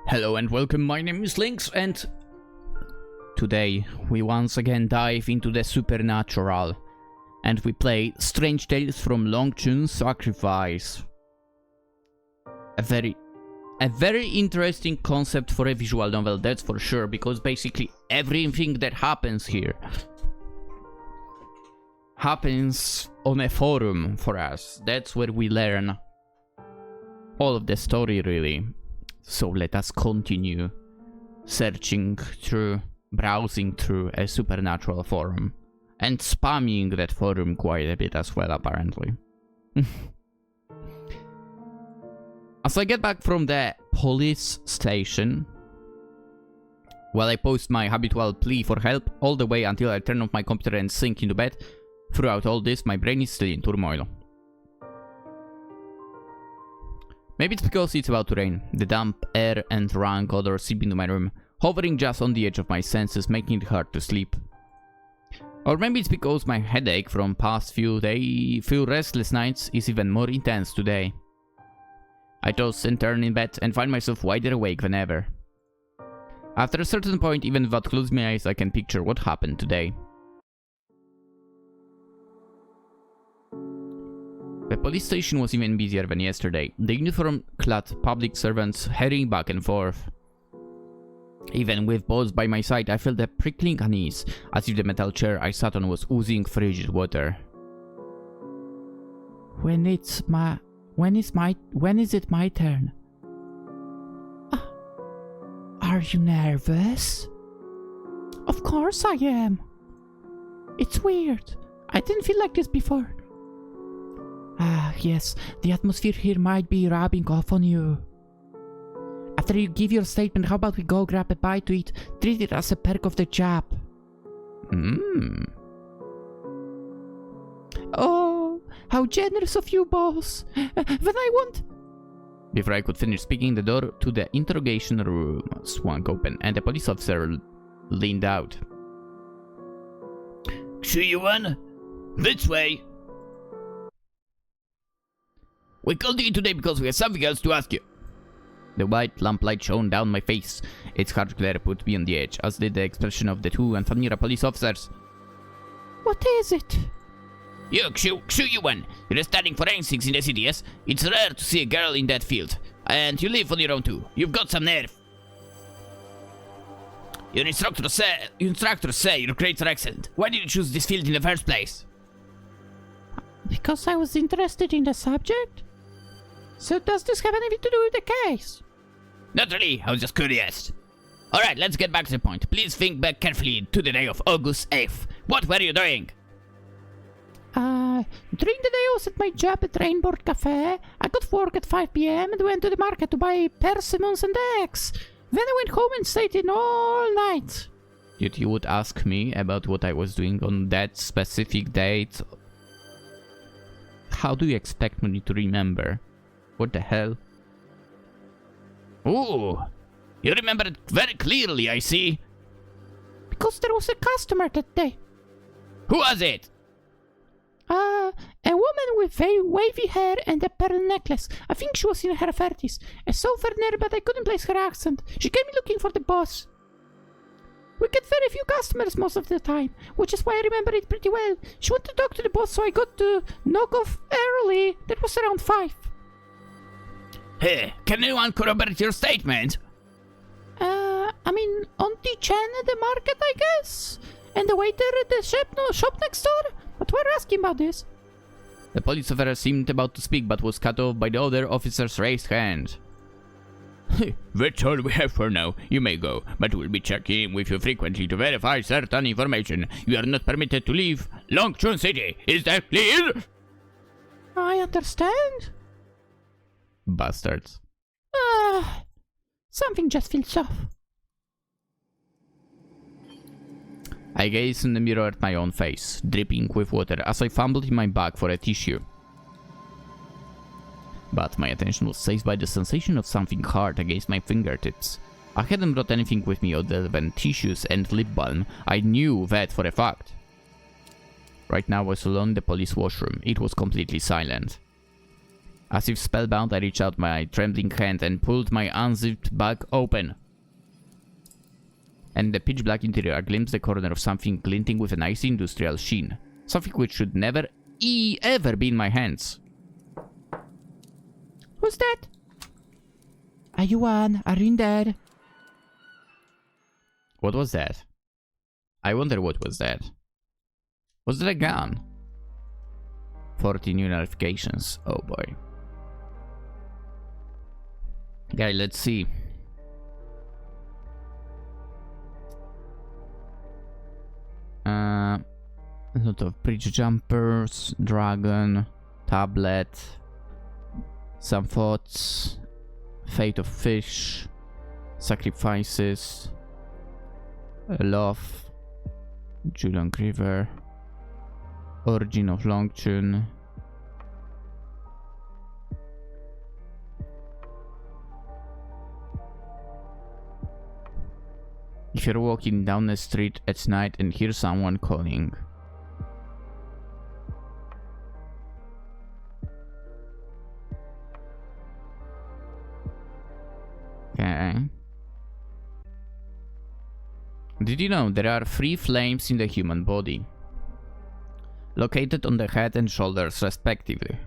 Hello and welcome, my name is Lynx, and today we once again dive into the supernatural and we play Strange Tales from Longchun Sacrifice. A very interesting concept for a visual novel, that's for sure, because basically everything that happens here happens on a forum for us. That's where we learn all of the story, really. So let us continue searching through, browsing through a supernatural forum. And spamming that forum quite a bit as well, apparently. As I get back from the police station, while I post my habitual plea for help, all the way until I turn off my computer and sink into bed, throughout all this, my brain is still in turmoil. Maybe it's because it's about to rain. The damp air and rank odor seep into my room, hovering just on the edge of my senses, making it hard to sleep. Or maybe it's because my headache from past few restless nights is even more intense today. I toss and turn in bed and find myself wider awake than ever. After a certain point, even without closing my eyes, I can picture what happened today. The police station was even busier than yesterday, the uniform-clad public servants hurrying back and forth. Even with boss by my side, I felt a prickling unease, as if the metal chair I sat on was oozing frigid water. When is it my turn? Are you nervous? Of course I am. It's weird. I didn't feel like this before. Ah, yes, the atmosphere here might be rubbing off on you. After you give your statement, how about we go grab a bite to eat? Treat it as a perk of the job. Oh, how generous of you, boss. When I want... Before I could finish speaking, the door to the interrogation room swung open, and a police officer leaned out. Xu Yuan, this way. We called you today because we have something else to ask you. The white lamplight shone down my face. Its hard glare put me on the edge, as did the expression of the two unfamiliar police officers. What is it? You, Xu Yuan, you're studying forensics in the city, yes? It's rare to see a girl in that field. And you live on your own too. You've got some nerve. Your instructors say your grades are excellent. Why did you choose this field in the first place? Because I was interested in the subject? So does this have anything to do with the case? Not really, I was just curious. Alright, let's get back to the point. Please think back carefully to the day of August 8th. What were you doing? During the day I was at my job at Ren'Py café. I got work at 5 PM and went to the market to buy persimmons and eggs. Then I went home and stayed in all night. You would ask me about what I was doing on that specific date? How do you expect me to remember? What the hell? Ooh, you remember it very clearly, I see. Because there was a customer that day. Who was it? A woman with very wavy hair and a pearl necklace. I think she was in her 30s. A southerner, but I couldn't place her accent. She came looking for the boss. We get very few customers most of the time, which is why I remember it pretty well. She wanted to talk to the boss, so I got to knock off early. That was around 5. Hey, can anyone corroborate your statement? I mean, Auntie Chen at the market, I guess? And the waiter at the shop next door? But we're asking about this. The police officer seemed about to speak, but was cut off by the other officer's raised hand. That's all we have for now. You may go, but we'll be checking in with you frequently to verify certain information. You are not permitted to leave Longchun City. Is that clear? I understand. Bastards. Something just feels off. I gazed in the mirror at my own face, dripping with water, as I fumbled in my bag for a tissue. But my attention was seized by the sensation of something hard against my fingertips. I hadn't brought anything with me other than tissues and lip balm. I knew that for a fact. Right now I was alone in the police washroom. It was completely silent. As if spellbound, I reached out my trembling hand and pulled my unzipped bag open. And in the pitch black interior, I glimpsed the corner of something glinting with a nice industrial sheen. Something which should never, ever be in my hands. Who's that? Are you on? Are you in there? What was that? I wonder what was that. Was that a gun? 40 new notifications. Oh boy. Okay, let's see. A lot of bridge jumpers, dragon, tablet, some thoughts, fate of fish, sacrifices, love, Julian River, origin of Longchun. If you're walking down the street at night and hear someone calling. Okay. Did you know there are 3 flames in the human body? Located on the head and shoulders respectively.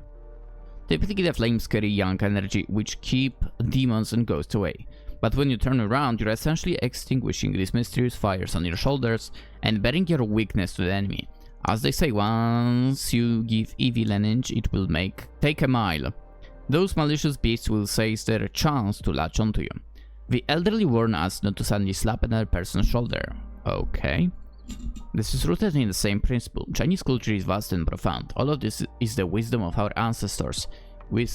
Typically the flames carry young energy which keep demons and ghosts away. But when you turn around, you're essentially extinguishing these mysterious fires on your shoulders and bearing your weakness to the enemy. As they say, once you give evil an inch, it will take a mile. Those malicious beasts will seize their chance to latch onto you. The elderly warn us not to suddenly slap another person's shoulder. Okay. This is rooted in the same principle. Chinese culture is vast and profound. All of this is the wisdom of our ancestors. We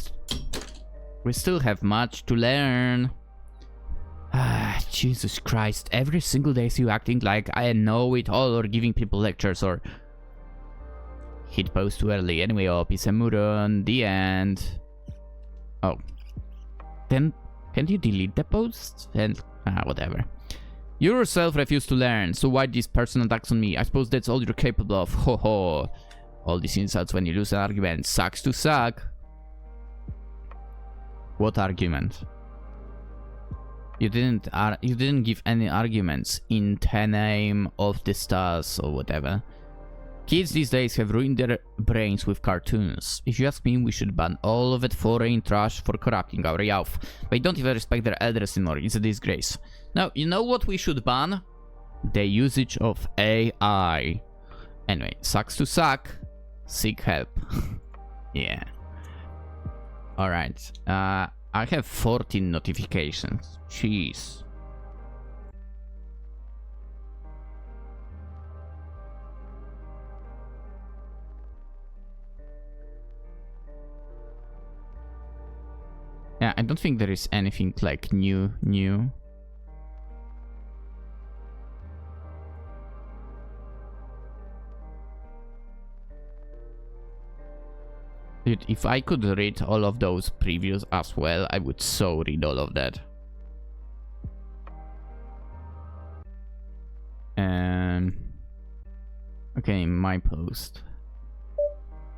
still have much to learn. Ah, Jesus Christ. Every single day see you acting like I know it all or giving people lectures or... Hit post too early. Anyway, peace and muron. The end. Oh. Then, can't you delete the post? And, whatever. You yourself refuse to learn, so why these personal attacks on me? I suppose that's all you're capable of. Ho ho. All these insults when you lose an argument. Sucks to suck. What argument? You didn't give any arguments in the name of the stars or whatever. Kids these days have ruined their brains with cartoons. If you ask me, we should ban all of that foreign trash for corrupting our youth. They don't even respect their elders anymore. It's a disgrace. Now, you know what we should ban? The usage of AI. Anyway, sucks to suck. Seek help. Yeah. Alright. I have 14 notifications. Jeez. Yeah, I don't think there is anything like new. Dude, if I could read all of those previews as well, I would so read all of that. Okay, my post.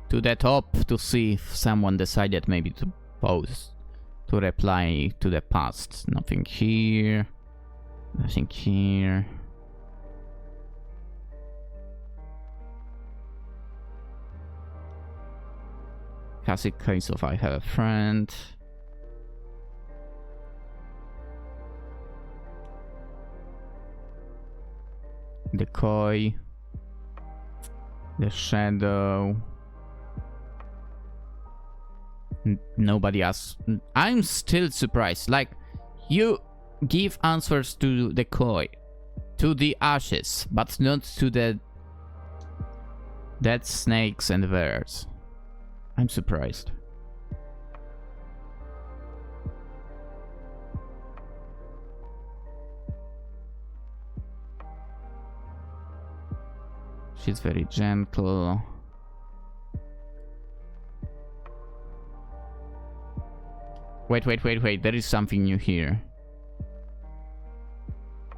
To the top to see if someone decided maybe to post. To reply to the past. Nothing here. Nothing here. Classic case of I have a friend. The koi. The shadow. Nobody asks. I'm still surprised. Like, you give answers to the koi, to the ashes, but not to the dead snakes and birds. I'm surprised. She's very gentle. Wait. There is something new here.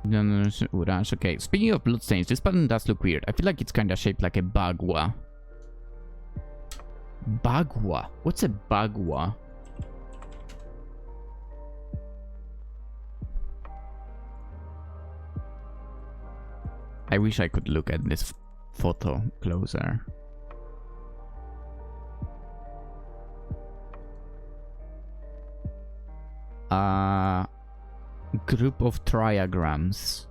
Okay, speaking of bloodstains, this pattern does look weird. I feel like it's kinda shaped like a bagua. Bagua. What's a bagua? I wish I could look at this photo closer. Group of triagrams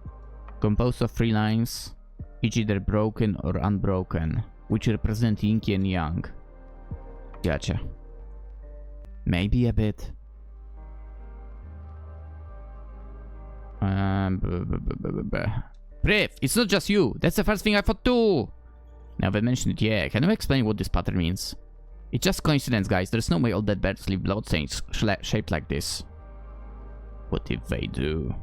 composed of 3 lines, each either broken or unbroken, which represent yin and yang. Gotcha. Maybe a bit. Priv, it's not just you. That's the first thing I thought too. Now they mentioned it, yeah. Can you explain what this pattern means? It's just coincidence, guys. There's no way all dead birds leave bloodstains shaped like this. What if they do?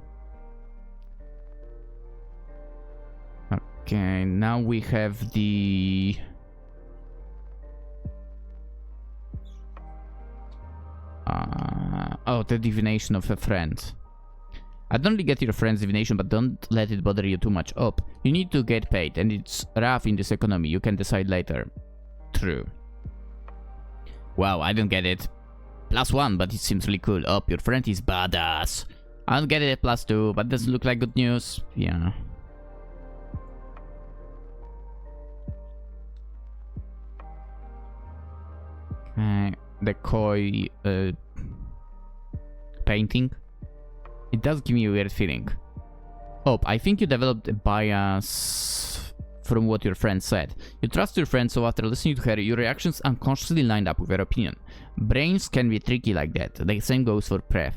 Okay, now we have the... oh, the divination of a friend. I don't really get your friend's divination, but don't let it bother you too much. Up. You need to get paid, and it's rough in this economy. You can decide later. True. Wow, I don't get it. +1, but it seems really cool. Up, your friend is badass. I don't get it at +2, but doesn't look like good news. Yeah. The koi painting. It does give me a weird feeling. Oh, I think you developed a bias from what your friend said. You trust your friend, so after listening to her, your reactions unconsciously lined up with her opinion. Brains can be tricky like that. The same goes for Pref.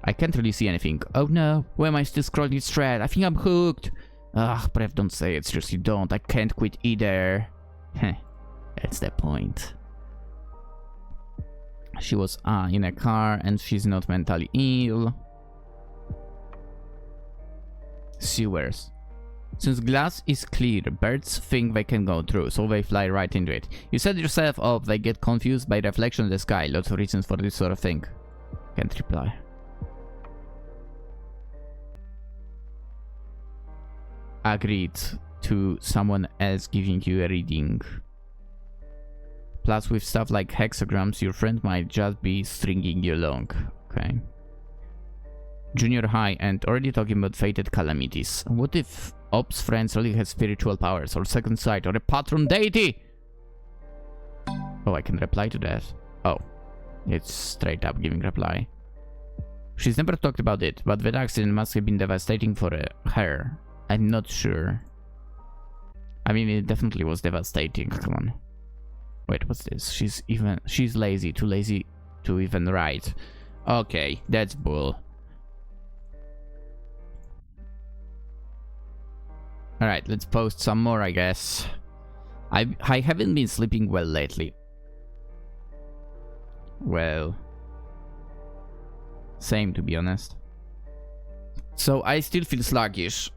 I can't really see anything. Oh no, why am I still scrolling this thread? I think I'm hooked. Ugh, Pref, don't say it. Seriously, don't. I can't quit either. Heh, that's the point. She was in a car and she's not mentally ill. Sewers. Since glass is clear, birds think they can go through, so they fly right into it. You set yourself up, they get confused by reflection in the sky. Lots of reasons for this sort of thing. Can't reply. Agreed to someone else giving you a reading. Plus, with stuff like hexagrams, your friend might just be stringing you along. Okay. Junior high and already talking about fated calamities. What if Op's friends really have spiritual powers or second sight or a patron deity? Oh, I can reply to that. Oh, it's straight up giving reply. She's never talked about it, but that accident must have been devastating for her. I'm not sure. I mean, it definitely was devastating. Come on. Wait, what's this? She's lazy, too lazy to even write. Okay, that's bull. Alright, let's post some more, I guess. I haven't been sleeping well lately. Well, same to be honest. So I still feel sluggish.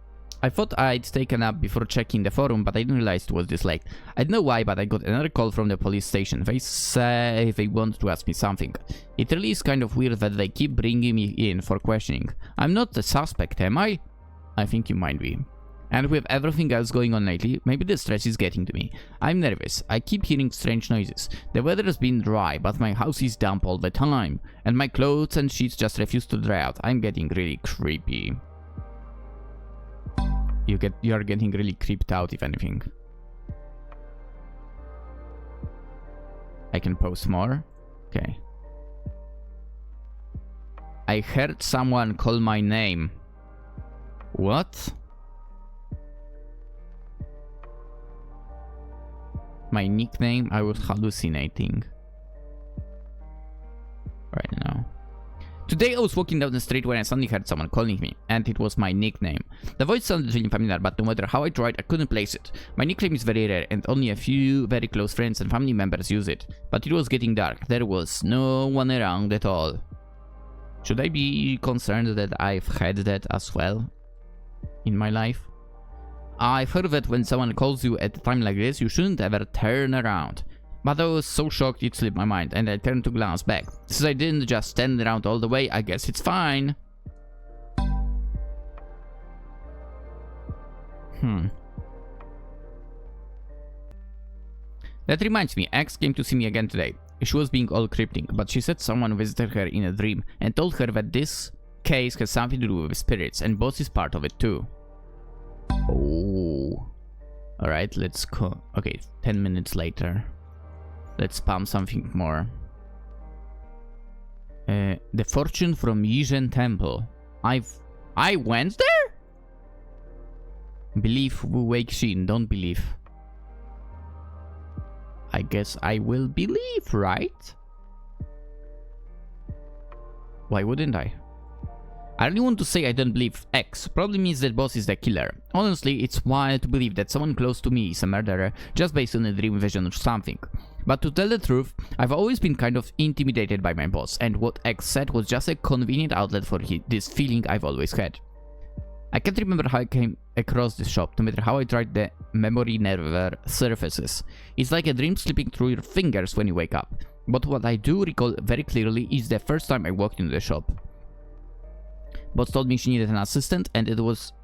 I thought I'd take a nap before checking the forum, but I didn't realize it was this late. I don't know why, but I got another call from the police station. They say they want to ask me something. It really is kind of weird that they keep bringing me in for questioning. I'm not a suspect, am I? I think you might be. And with everything else going on lately, maybe the stress is getting to me. I'm nervous. I keep hearing strange noises. The weather has been dry, but my house is damp all the time. And my clothes and sheets just refuse to dry out. I'm getting really creepy. You're getting really creeped out, if anything. I can post more? Okay. I heard someone call my name. What? My nickname? I was hallucinating. Right now. Today I was walking down the street when I suddenly heard someone calling me, and it was my nickname. The voice sounded really familiar, but no matter how I tried, I couldn't place it. My nickname is very rare, and only a few very close friends and family members use it. But it was getting dark. There was no one around at all. Should I be concerned that I've had that as well in my life? I've heard that when someone calls you at a time like this, you shouldn't ever turn around. But I was so shocked it slipped my mind, and I turned to glance back. Since I didn't just stand around all the way, I guess it's fine. That reminds me, X came to see me again today. She was being all cryptic, but she said someone visited her in a dream and told her that this case has something to do with spirits, and boss is part of it too. Oh. Alright, let's go. Okay, 10 minutes later. Let's spam something more. The fortune from Yizhen Temple. I went there? Believe Wu Wei Xin, don't believe. I guess I will believe, right? Why wouldn't I? I really want to say I don't believe X. Probably means that boss is the killer. Honestly, it's wild to believe that someone close to me is a murderer just based on a dream vision or something. But to tell the truth, I've always been kind of intimidated by my boss, and what X said was just a convenient outlet for this feeling I've always had. I can't remember how I came across this shop, no matter how I tried, the memory never surfaces. It's like a dream slipping through your fingers when you wake up. But what I do recall very clearly is the first time I walked into the shop. Boss told me she needed an assistant, and it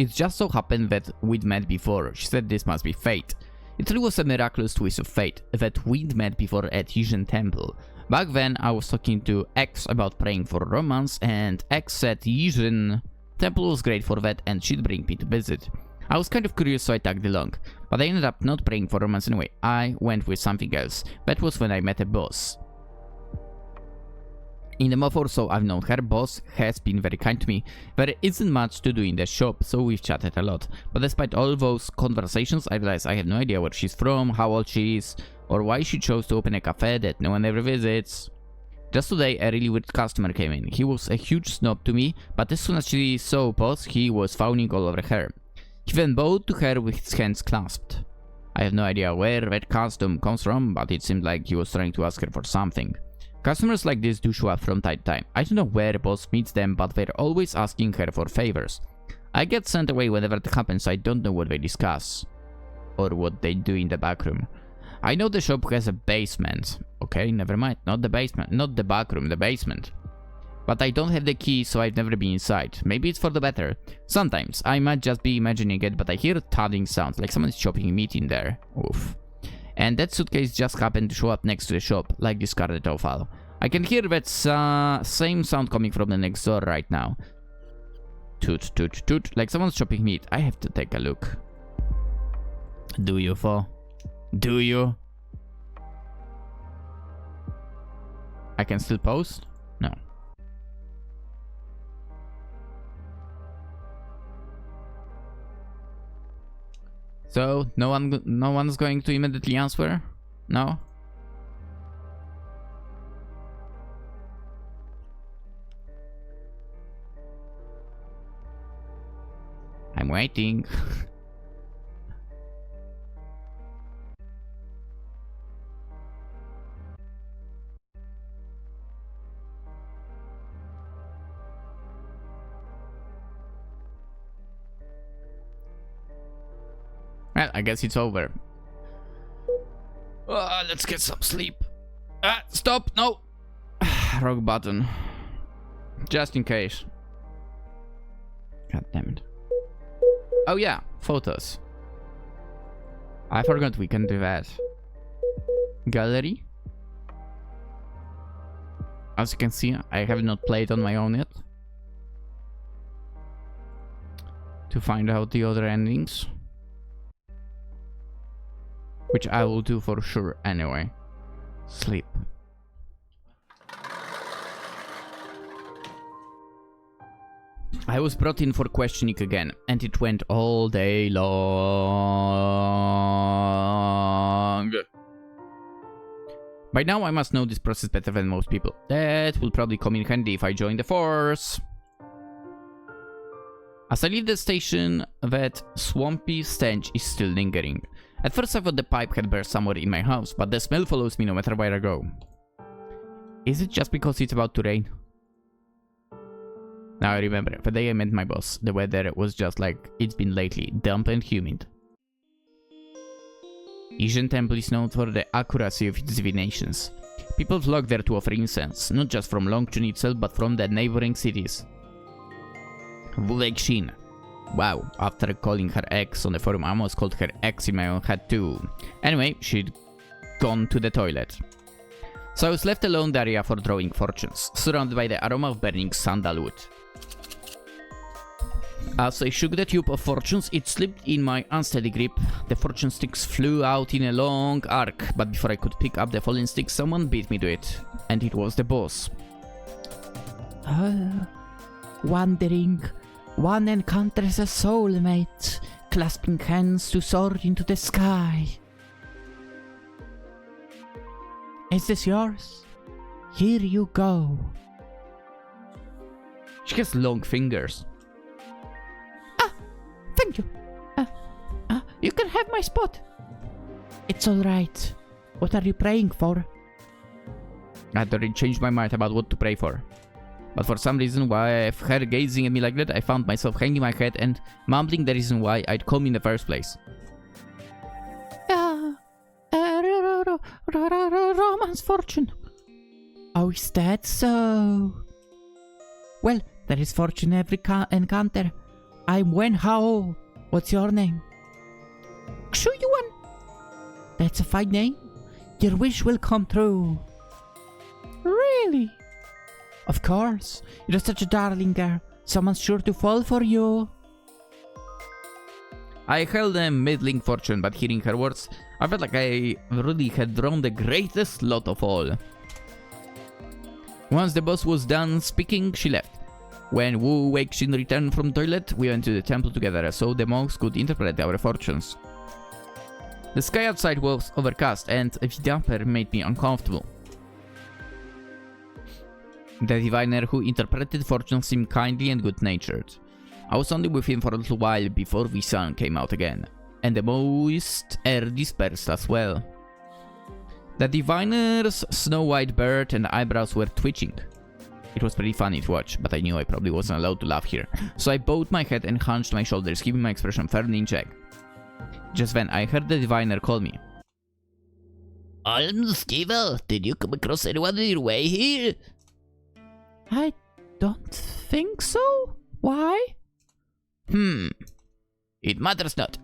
just so happened that we'd met before. She said this must be fate. It really was a miraculous twist of fate that we'd met before at Yizhen Temple. Back then, I was talking to X about praying for romance, and X said Yizhen Temple was great for that and she'd bring me to visit. I was kind of curious, so I tagged along, but I ended up not praying for romance anyway. I went with something else. That was when I met a boss. In the month or so I've known her, boss has been very kind to me. There isn't much to do in the shop, so we've chatted a lot. But despite all those conversations, I realized I have no idea where she's from, how old she is, or why she chose to open a cafe that no one ever visits. Just today, a really weird customer came in. He was a huge snob to me, but as soon as she saw boss, he was fawning all over her. He then bowed to her with his hands clasped. I have no idea where that custom comes from, but it seemed like he was trying to ask her for something. Customers like this do show up from time to time. I don't know where boss meets them, but they're always asking her for favors. I get sent away whenever it happens. I don't know what they discuss or what they do in the back room. I know the shop has a basement. Okay, never mind. Not the basement. Not the back room, the basement. But I don't have the key, so I've never been inside. Maybe it's for the better. Sometimes, I might just be imagining it, but I hear thudding sounds, like someone's chopping meat in there. Oof. And that suitcase just happened to show up next to the shop, like discarded offal. I can hear that same sound coming from the next door right now. Toot, toot, toot, like someone's chopping meat. I have to take a look. Do you, Fo? Do you? I can still post? No. So, no one's going to immediately answer? No? I'm waiting. Well, I guess it's over. Let's get some sleep. Stop! No! Wrong button. Just in case. God damn it. Oh yeah, photos. I forgot we can do that. Gallery. As you can see, I have not played on my own yet. To find out the other endings. Which I will do for sure anyway. Sleep. I was brought in for questioning again, and it went all day long. By now I must know this process better than most people. That will probably come in handy if I join the force. As I leave the station, that swampy stench is still lingering. At first I thought the pipe had burst somewhere in my house, but the smell follows me no matter where I go. Is it just because it's about to rain? Now I remember, the day I met my boss, the weather was just like it's been lately, damp and humid. Yizhen Temple is known for the accuracy of its divinations. People flock there to offer incense, not just from Longchun itself, but from the neighboring cities. Wu Wei Xin. Wow, after calling her ex on the forum, I almost called her ex in my own head too. Anyway, she gone to the toilet. So I was left alone in the area for drawing fortunes, surrounded by the aroma of burning sandalwood. As I shook the tube of fortunes, it slipped in my unsteady grip. The fortune sticks flew out in a long arc, but before I could pick up the falling stick, someone beat me to it. And it was the boss. Wandering, one encounters a soulmate, clasping hands to soar into the sky. Is this yours? Here you go. She has long fingers. Thank you. You can have my spot. It's alright. What are you praying for? I had already changed my mind about what to pray for. But for some reason, why her gazing at me like that, I found myself hanging my head and mumbling the reason why I'd come in the first place. Romance fortune. Oh, is that so? Well, there is fortune every encounter. I'm Wen Hao. What's your name? Xu Yuan. That's a fine name. Your wish will come true. Really? Of course. You're such a darling girl. Someone's sure to fall for you. I held a middling fortune, but hearing her words, I felt like I really had drawn the greatest lot of all. Once the boss was done speaking, she left. When Wu Weixin returned from toilet, we went to the temple together so the monks could interpret our fortunes. The sky outside was overcast and a damper made me uncomfortable. The diviner who interpreted fortunes seemed kindly and good-natured. I was only with him for a little while before the sun came out again, and the moist air dispersed as well. The diviner's snow-white beard and eyebrows were twitching. It was pretty funny to watch, but I knew I probably wasn't allowed to laugh here, so I bowed my head and hunched my shoulders, keeping my expression firmly in check. Just then, I heard the diviner call me. Almsgiver, did you come across anyone on your way here? I don't think so. Why? It matters not.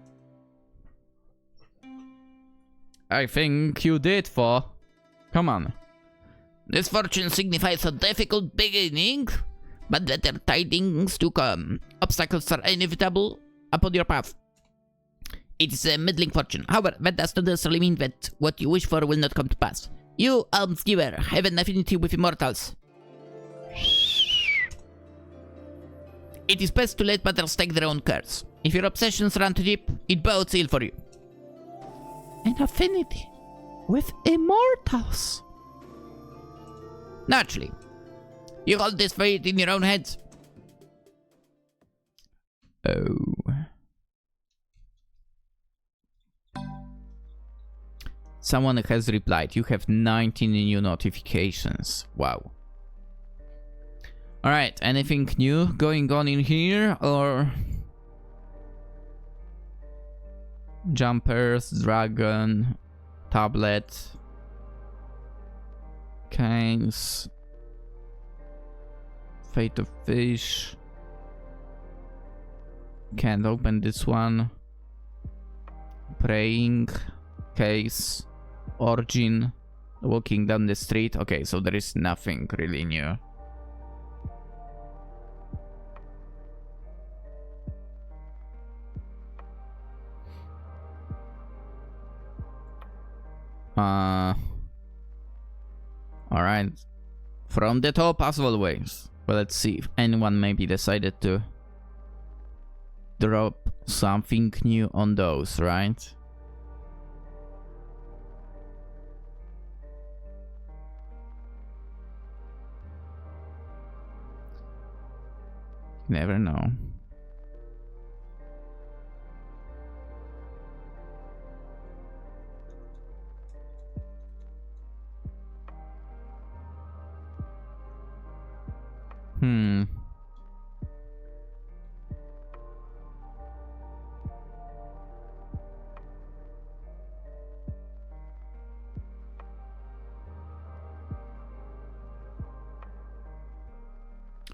I think you did, for. Come on. This fortune signifies a difficult beginning, but better tidings to come. Obstacles are inevitable upon your path. It is a middling fortune. However, that does not necessarily mean that what you wish for will not come to pass. You, almsgiver, have an affinity with immortals. It is best to let matters take their own course. If your obsessions run too deep, it bodes ill for you. An affinity with immortals? Naturally. You hold this fate in your own heads. Oh. Someone has replied. You have 19 new notifications. Wow. Alright, anything new going on in here, or... Jumpers, dragon, tablet, canes, fate of fish. Can't open this one. Praying, case, origin, walking down the street. Okay, so there is nothing really new. Alright. From the top as always. Well, let's see if anyone maybe decided to drop something new on those, right? Never know.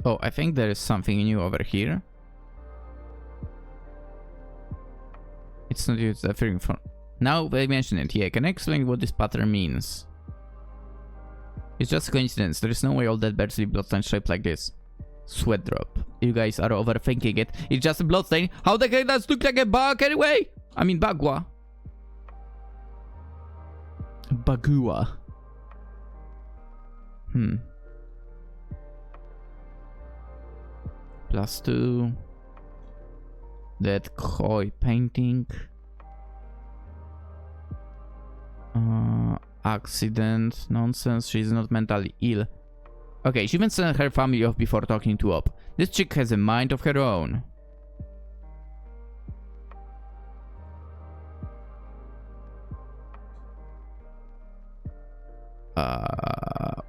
Oh, I think there is something new over here. It's not used everything from Now they mention it. Yeah, can I explain what this pattern means? It's just a coincidence. There is no way all dead birds leave bloodstains shaped like this. Sweat drop. You guys are overthinking it. It's just a bloodstain. How the heck does it look like a bug anyway? I mean bagua. Bagua. +2. That koi painting. Accident. Nonsense. She's not mentally ill. Okay, she even sent her family off before talking to Op. This chick has a mind of her own.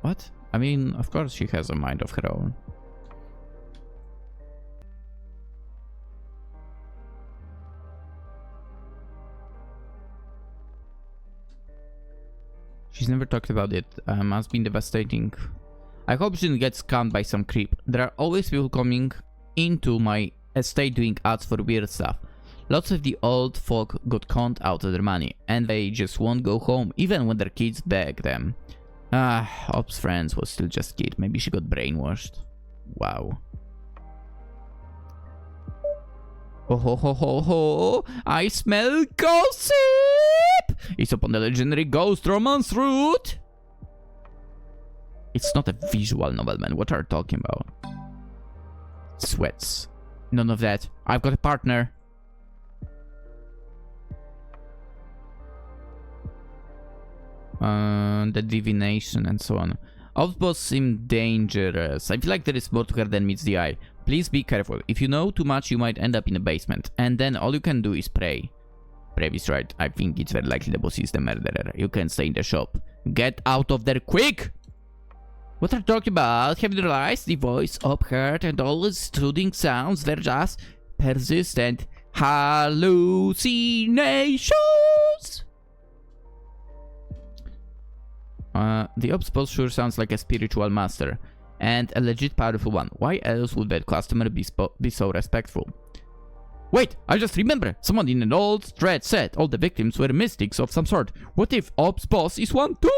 What? I mean, of course she has a mind of her own. She's never talked about it. Must be devastating. I hope she didn't get scammed by some creep. There are always people coming into my estate doing ads for weird stuff. Lots of the old folk got conned out of their money, and they just won't go home, even when their kids beg them. Op's friends was still just kid. Maybe she got brainwashed. Wow. Oh ho ho ho ho! I smell gossip! It's upon the legendary ghost romance route! It's not a visual novel, man. What are you talking about? Sweats. None of that. I've got a partner. The divination and so on. Outposts seem dangerous. I feel like there is more to her than meets the eye. Please be careful. If you know too much, you might end up in a basement. And then all you can do is pray. Pray is right. I think it's very likely the boss is the murderer. You can stay in the shop. Get out of there quick! What are you talking about? Have you realized the voice up heard and all the soothing sounds were just persistent hallucinations? The Ops boss sure sounds like a spiritual master, and a legit powerful one. Why else would that customer be so respectful? Wait, I just remember! Someone in an old thread said all the victims were mystics of some sort. What if Ops boss is one too?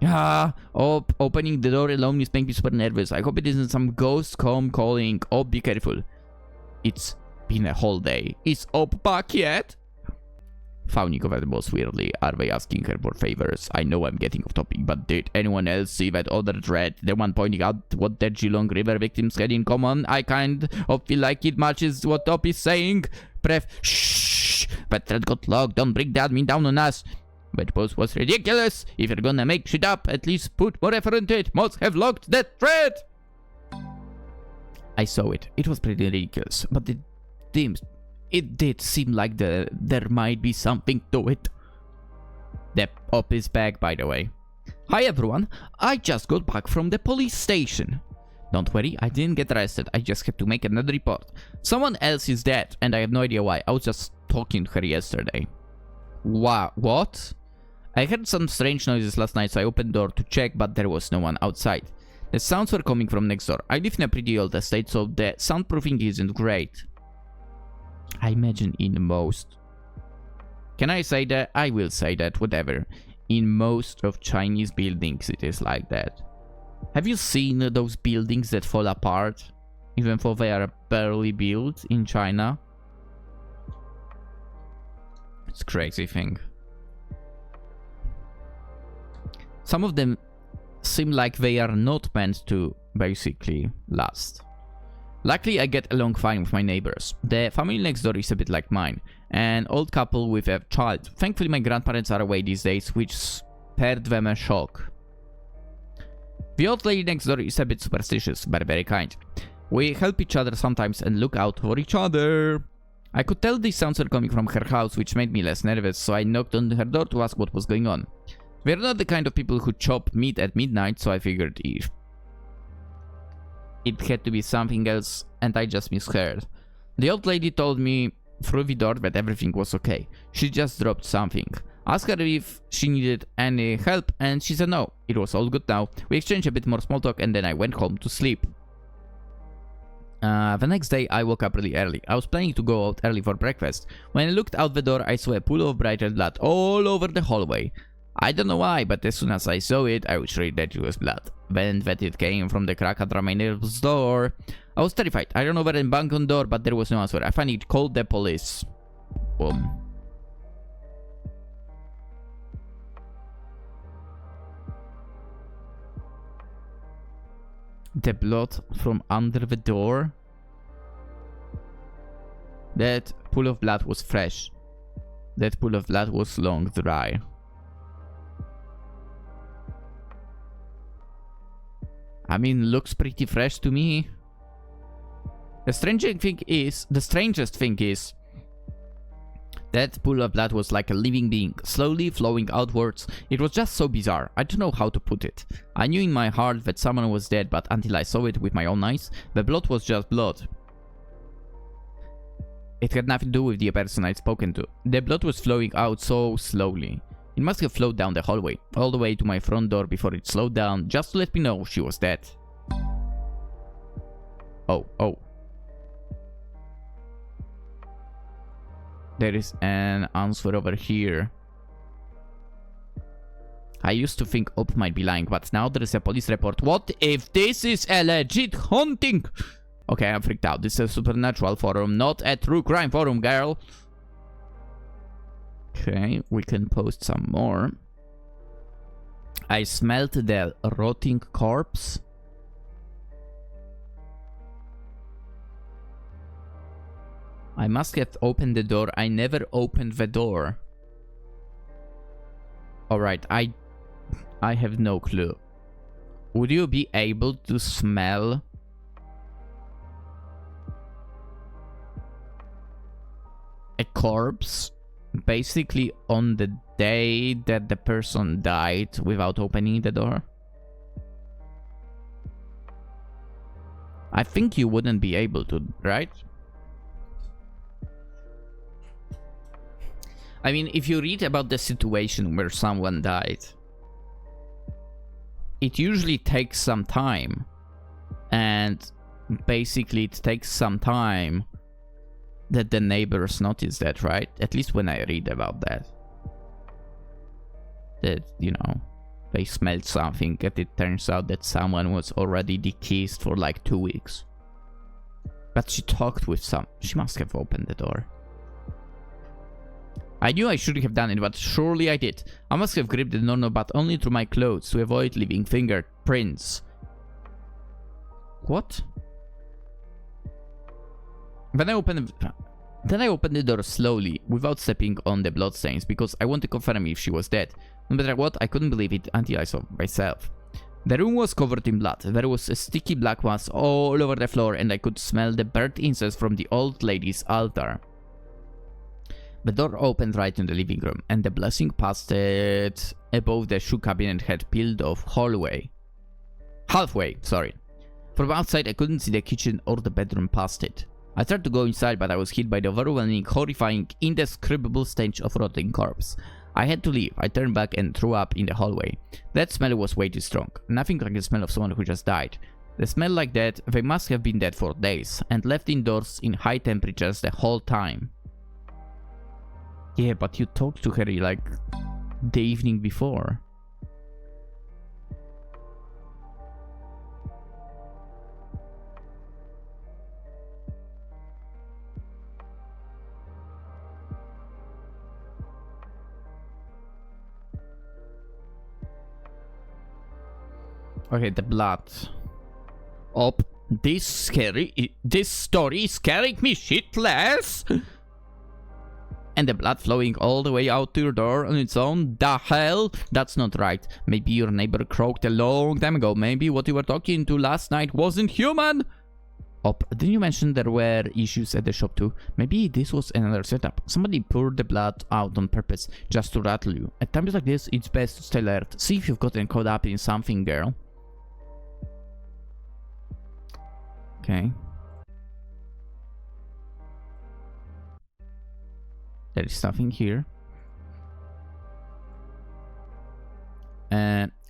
Op opening the door alone is making me super nervous. I hope it isn't some ghost calling. Op, be careful. It's been a whole day. Is Op back yet? Fawning over the boss weirdly. Are they asking her for favors? I know I'm getting off topic, but did anyone else see that other thread? The one pointing out what the Geelong River victims had in common? I kind of feel like it matches what Top is saying. Shh! That thread got logged. Don't bring the admin down on us. That post was ridiculous. If you're gonna make shit up, at least put more effort into it. Must have logged that thread. I saw it. It was pretty ridiculous, but it did seem like there might be something to it. The Op is back, by the way. Hi everyone, I just got back from the police station. Don't worry, I didn't get arrested, I just had to make another report. Someone else is dead, and I have no idea why. I was just talking to her yesterday. Wow, what? I heard some strange noises last night, so I opened the door to check, but there was no one outside. The sounds were coming from next door. I live in a pretty old estate, so the soundproofing isn't great. I imagine in most... Can I say that? I will say that, whatever. In most of Chinese buildings it is like that. Have you seen those buildings that fall apart? Even though they are barely built in China? It's a crazy thing. Some of them seem like they are not meant to basically last. Luckily, I get along fine with my neighbors. The family next door is a bit like mine, an old couple with a child. Thankfully, my grandparents are away these days, which spared them a shock. The old lady next door is a bit superstitious, but very kind. We help each other sometimes and look out for each other. I could tell these sounds were coming from her house, which made me less nervous, so I knocked on her door to ask what was going on. We're not the kind of people who chop meat at midnight, so I figured if it had to be something else, and I just misheard. The old lady told me through the door that everything was okay. She just dropped something. Asked her if she needed any help, and she said no. It was all good now. We exchanged a bit more small talk, and then I went home to sleep. The next day, I woke up really early. I was planning to go out early for breakfast. When I looked out the door, I saw a pool of bright red blood all over the hallway. I don't know why, but as soon as I saw it, I was sure that it was blood. Then that it came from the crack under my neighbor's door. I was terrified. I don't know where I banged on the door, but there was no answer. I finally called the police. Boom. The blood from under the door. That pool of blood was fresh. That pool of blood was long dry. I mean, looks pretty fresh to me. The strangest thing is that pool of blood was like a living being, slowly flowing outwards. It was just so bizarre. I don't know how to put it. I knew in my heart that someone was dead, but until I saw it with my own eyes, the blood was just blood. It had nothing to do with the person I'd spoken to. The blood was flowing out so slowly. It must have flowed down the hallway, all the way to my front door before it slowed down, just to let me know she was dead. Oh. There is an answer over here. I used to think Op might be lying, but now there is a police report. What if this is a legit haunting? Okay, I'm freaked out. This is a supernatural forum, not a true crime forum, girl. Okay, we can post some more. I smelled the rotting corpse. I must have opened the door. I never opened the door. Alright, I have no clue. Would you be able to smell a corpse basically on the day that the person died without opening the door? I think you wouldn't be able to, right? I mean, if you read about the situation where someone died, it usually takes some time. And basically it takes some time that the neighbors notice that, right? At least when I read about that. That, you know, they smelled something and it turns out that someone was already deceased for like 2 weeks. But she talked with some... She must have opened the door. I knew I shouldn't have done it, but surely I did. I must have gripped the doorknob, but only through my clothes to avoid leaving fingerprints. What? Then I opened the door slowly, without stepping on the bloodstains, because I wanted to confirm if she was dead. No matter what, I couldn't believe it until I saw myself. The room was covered in blood. There was a sticky black mass all over the floor, and I could smell the burnt incense from the old lady's altar. The door opened right in the living room, and the blessing passed it above the shoe cabinet had peeled off halfway. From outside, I couldn't see the kitchen or the bedroom past it. I tried to go inside, but I was hit by the overwhelming, horrifying, indescribable stench of rotting corpse. I had to leave. I turned back and threw up in the hallway. That smell was way too strong. Nothing like the smell of someone who just died. The smell like that, they must have been dead for days, and left indoors in high temperatures the whole time. Yeah, but you talked to her like the evening before. Okay, the blood. Op, this story is scaring me shitless. And the blood flowing all the way out to your door on its own? The hell? That's not right. Maybe your neighbor croaked a long time ago. Maybe what you were talking to last night wasn't human. Op, didn't you mention there were issues at the shop too? Maybe this was another setup. Somebody poured the blood out on purpose just to rattle you. At times like this, it's best to stay alert. See if you've gotten caught up in something, girl. Okay. There is nothing here.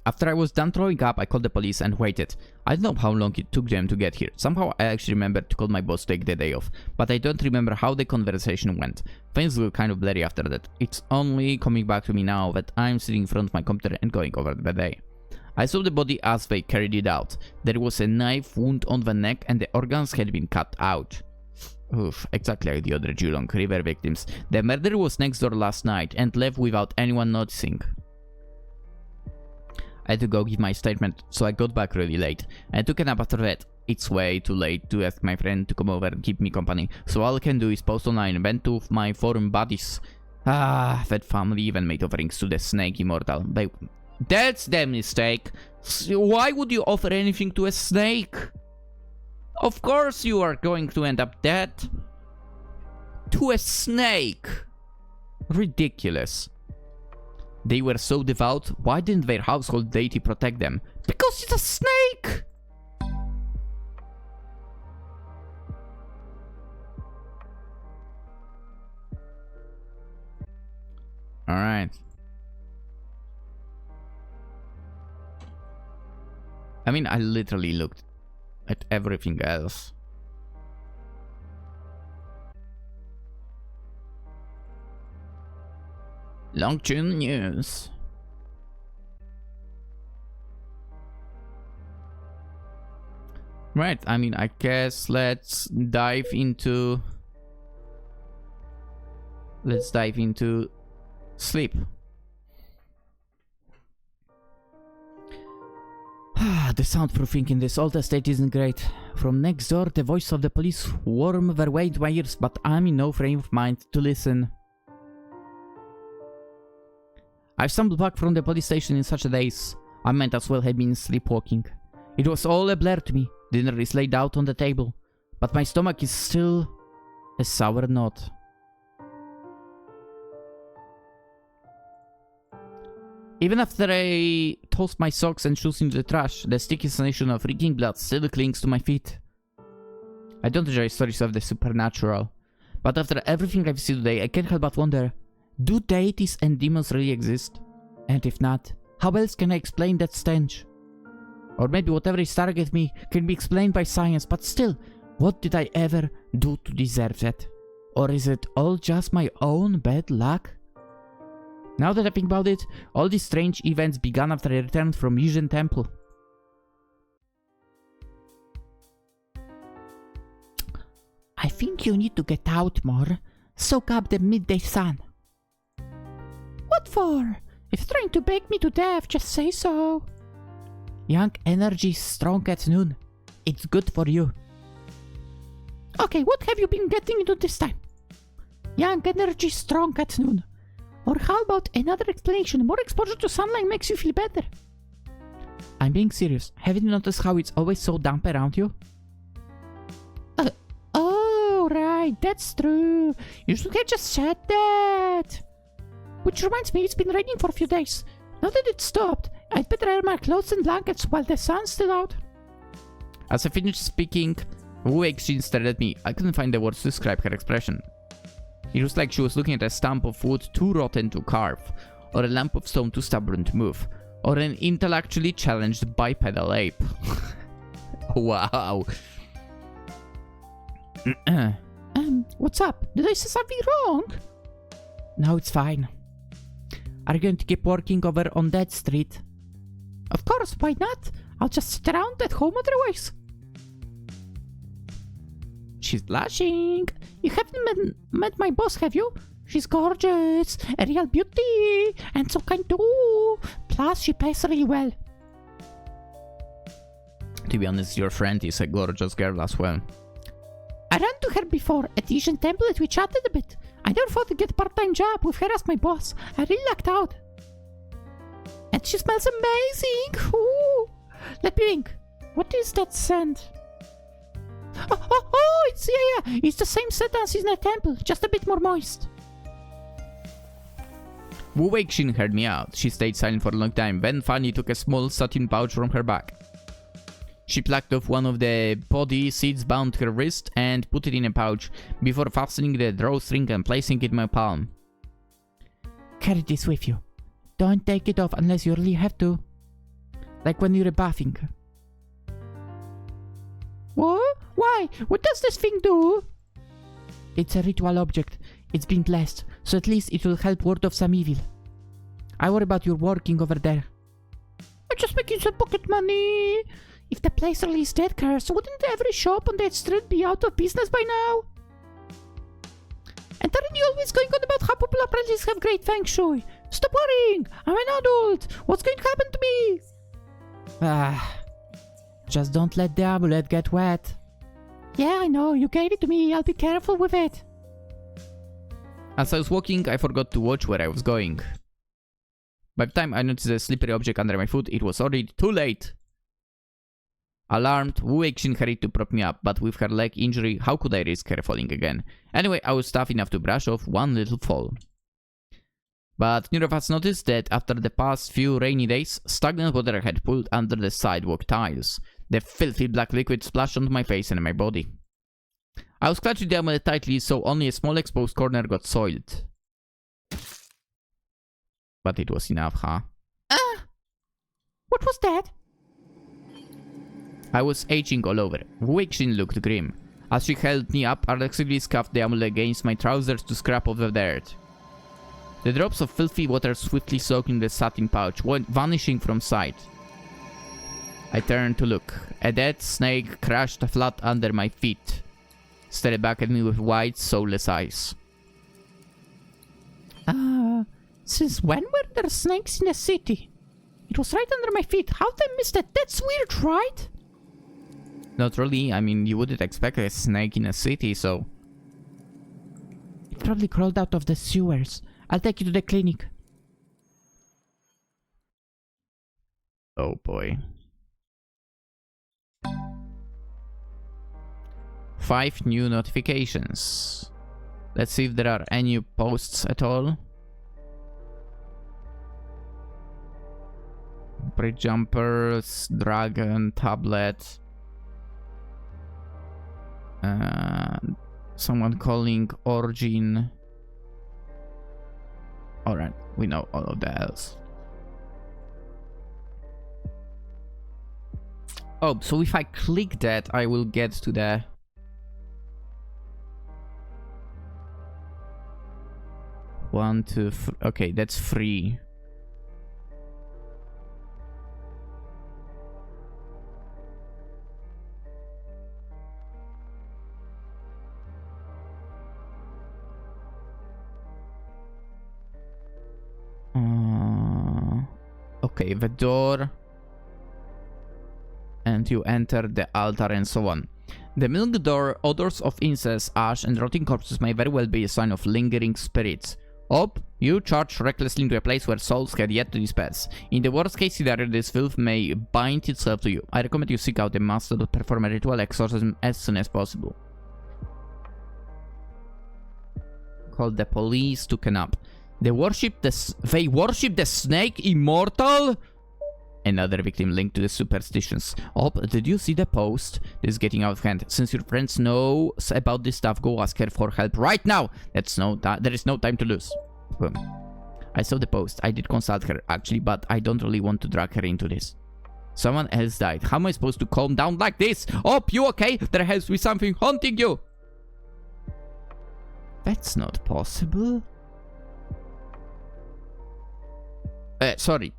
After I was done throwing up, I called the police and waited. I don't know how long it took them to get here. Somehow I actually remembered to call my boss to take the day off, but I don't remember how the conversation went. Things were kind of blurry after that. It's only coming back to me now that I'm sitting in front of my computer and going over the day. I saw the body as they carried it out. There was a knife wound on the neck and the organs had been cut out. Oof, exactly like the other Geelong River victims. The murderer was next door last night and left without anyone noticing. I had to go give my statement, so I got back really late. I took a nap after that. It's way too late to ask my friend to come over and keep me company, so all I can do is post online and vent to my forum buddies. That family even made offerings to the snake immortal. That's the mistake. Why would you offer anything to a snake? Of course you are going to end up dead. To a snake. Ridiculous. They were so devout, why didn't their household deity protect them? Because it's a snake! Alright. I mean, I literally looked at everything else. Longchun news. Right, I mean, I guess let's dive into sleep. The soundproofing in this old estate isn't great. From next door, the voice of the police worm their way into my ears, but I'm in no frame of mind to listen. I've stumbled back from the police station in such a daze. I might as well have been sleepwalking. It was all a blur to me. Dinner is laid out on the table, but my stomach is still a sour knot. Even after I toss my socks and shoes into the trash, the sticky sensation of reeking blood still clings to my feet. I don't enjoy stories of the supernatural, but after everything I've seen today, I can't help but wonder, do deities and demons really exist? And if not, how else can I explain that stench? Or maybe whatever is targeting me can be explained by science, but still, what did I ever do to deserve that? Or is it all just my own bad luck? Now that I think about it, all these strange events began after I returned from Yizhen Temple. I think you need to get out more. Soak up the midday sun. What for? If you're trying to bake me to death, just say so. Young energy strong at noon. It's good for you. Okay, what have you been getting into this time? Young energy strong at noon. Or how about another explanation? More exposure to sunlight makes you feel better. I'm being serious. Haven't you noticed how it's always so damp around you? Oh, right. That's true. You should have just said that. Which reminds me, it's been raining for a few days. Now that it stopped, I'd better air my clothes and blankets while the sun's still out. As I finished speaking, Wu Weixin stared at me. I couldn't find the words to describe her expression. It was like she was looking at a stump of wood too rotten to carve, or a lump of stone too stubborn to move, or an intellectually challenged bipedal ape. Wow. What's up? Did I say something wrong? No, it's fine. Are you going to keep working over on that street? Of course, why not? I'll just sit around at home otherwise. She's blushing. You haven't met my boss, have you? She's gorgeous, a real beauty, and so kind too. Plus, she pays really well. To be honest, your friend is a gorgeous girl as well. I ran to her before at the Asian temple and we chatted a bit. I never thought to get a part-time job with her as my boss. I really lucked out. And she smells amazing. Ooh. Let me think. What is that scent? Oh, it's, yeah, it's the same scent as in the temple, just a bit more moist. Wu Weixin heard me out. She stayed silent for a long time, then finally took a small satin pouch from her bag. She plucked off one of the body seeds bound to her wrist and put it in a pouch before fastening the drawstring and placing it in my palm. Carry this with you. Don't take it off unless you really have to. Like when you're bathing. What? Why? What does this thing do? It's a ritual object. It's been blessed, so at least it will help ward off some evil. I worry about your working over there. I'm just making some pocket money. If the place released dead cars, wouldn't every shop on that street be out of business by now? And aren't you always going on about how popular places have great feng shui? Stop worrying! I'm an adult! What's going to happen to me? Just don't let the amulet get wet. Yeah, I know, you gave it to me, I'll be careful with it. As I was walking, I forgot to watch where I was going. By the time I noticed a slippery object under my foot, it was already too late. Alarmed, Wu Weixin hurried to prop me up, but with her leg injury, how could I risk her falling again? Anyway, I was tough enough to brush off one little fall. But neither of us noticed that after the past few rainy days, stagnant water had pooled under the sidewalk tiles. The filthy black liquid splashed onto my face and my body. I was clutching the amulet tightly, so only a small exposed corner got soiled. But it was enough, huh? What was that? I was aging all over. Wu Weixin looked grim. As she held me up, I reflexively scuffed the amulet against my trousers to scrap off the dirt. The drops of filthy water swiftly soaking the satin pouch, vanishing from sight. I turned to look. A dead snake crashed flat under my feet, stared back at me with wide, soulless eyes. Since when were there snakes in the city? It was right under my feet. How did I miss that? That's weird, right? Not really. I mean, you wouldn't expect a snake in a city, so... It probably crawled out of the sewers. I'll take you to the clinic. Oh boy. 5 new notifications. Let's see if there are any posts at all. Bridge jumpers, dragon, tablet. Someone calling Origin. Alright, we know all of that else. Oh, so if I click that, I will get to the... One, two, okay, that's free. Okay, the door. And you enter the altar and so on. The milk door, odors of incense, ash, and rotting corpses may very well be a sign of lingering spirits. Op, you charge recklessly into a place where souls had yet to disperse. In the worst case scenario, this filth may bind itself to you. I recommend you seek out a master to perform a ritual exorcism as soon as possible. Call the police to Ren'Py. They worship the snake immortal? Another victim linked to the superstitions. Op, did you see the post? This is getting out of hand. Since your friends know about this stuff, go ask her for help right now. There is no time to lose. Boom. I saw the post. I did consult her, actually, but I don't really want to drag her into this. Someone else died. How am I supposed to calm down like this? Op, you okay? There has to be something haunting you. That's not possible. Sorry.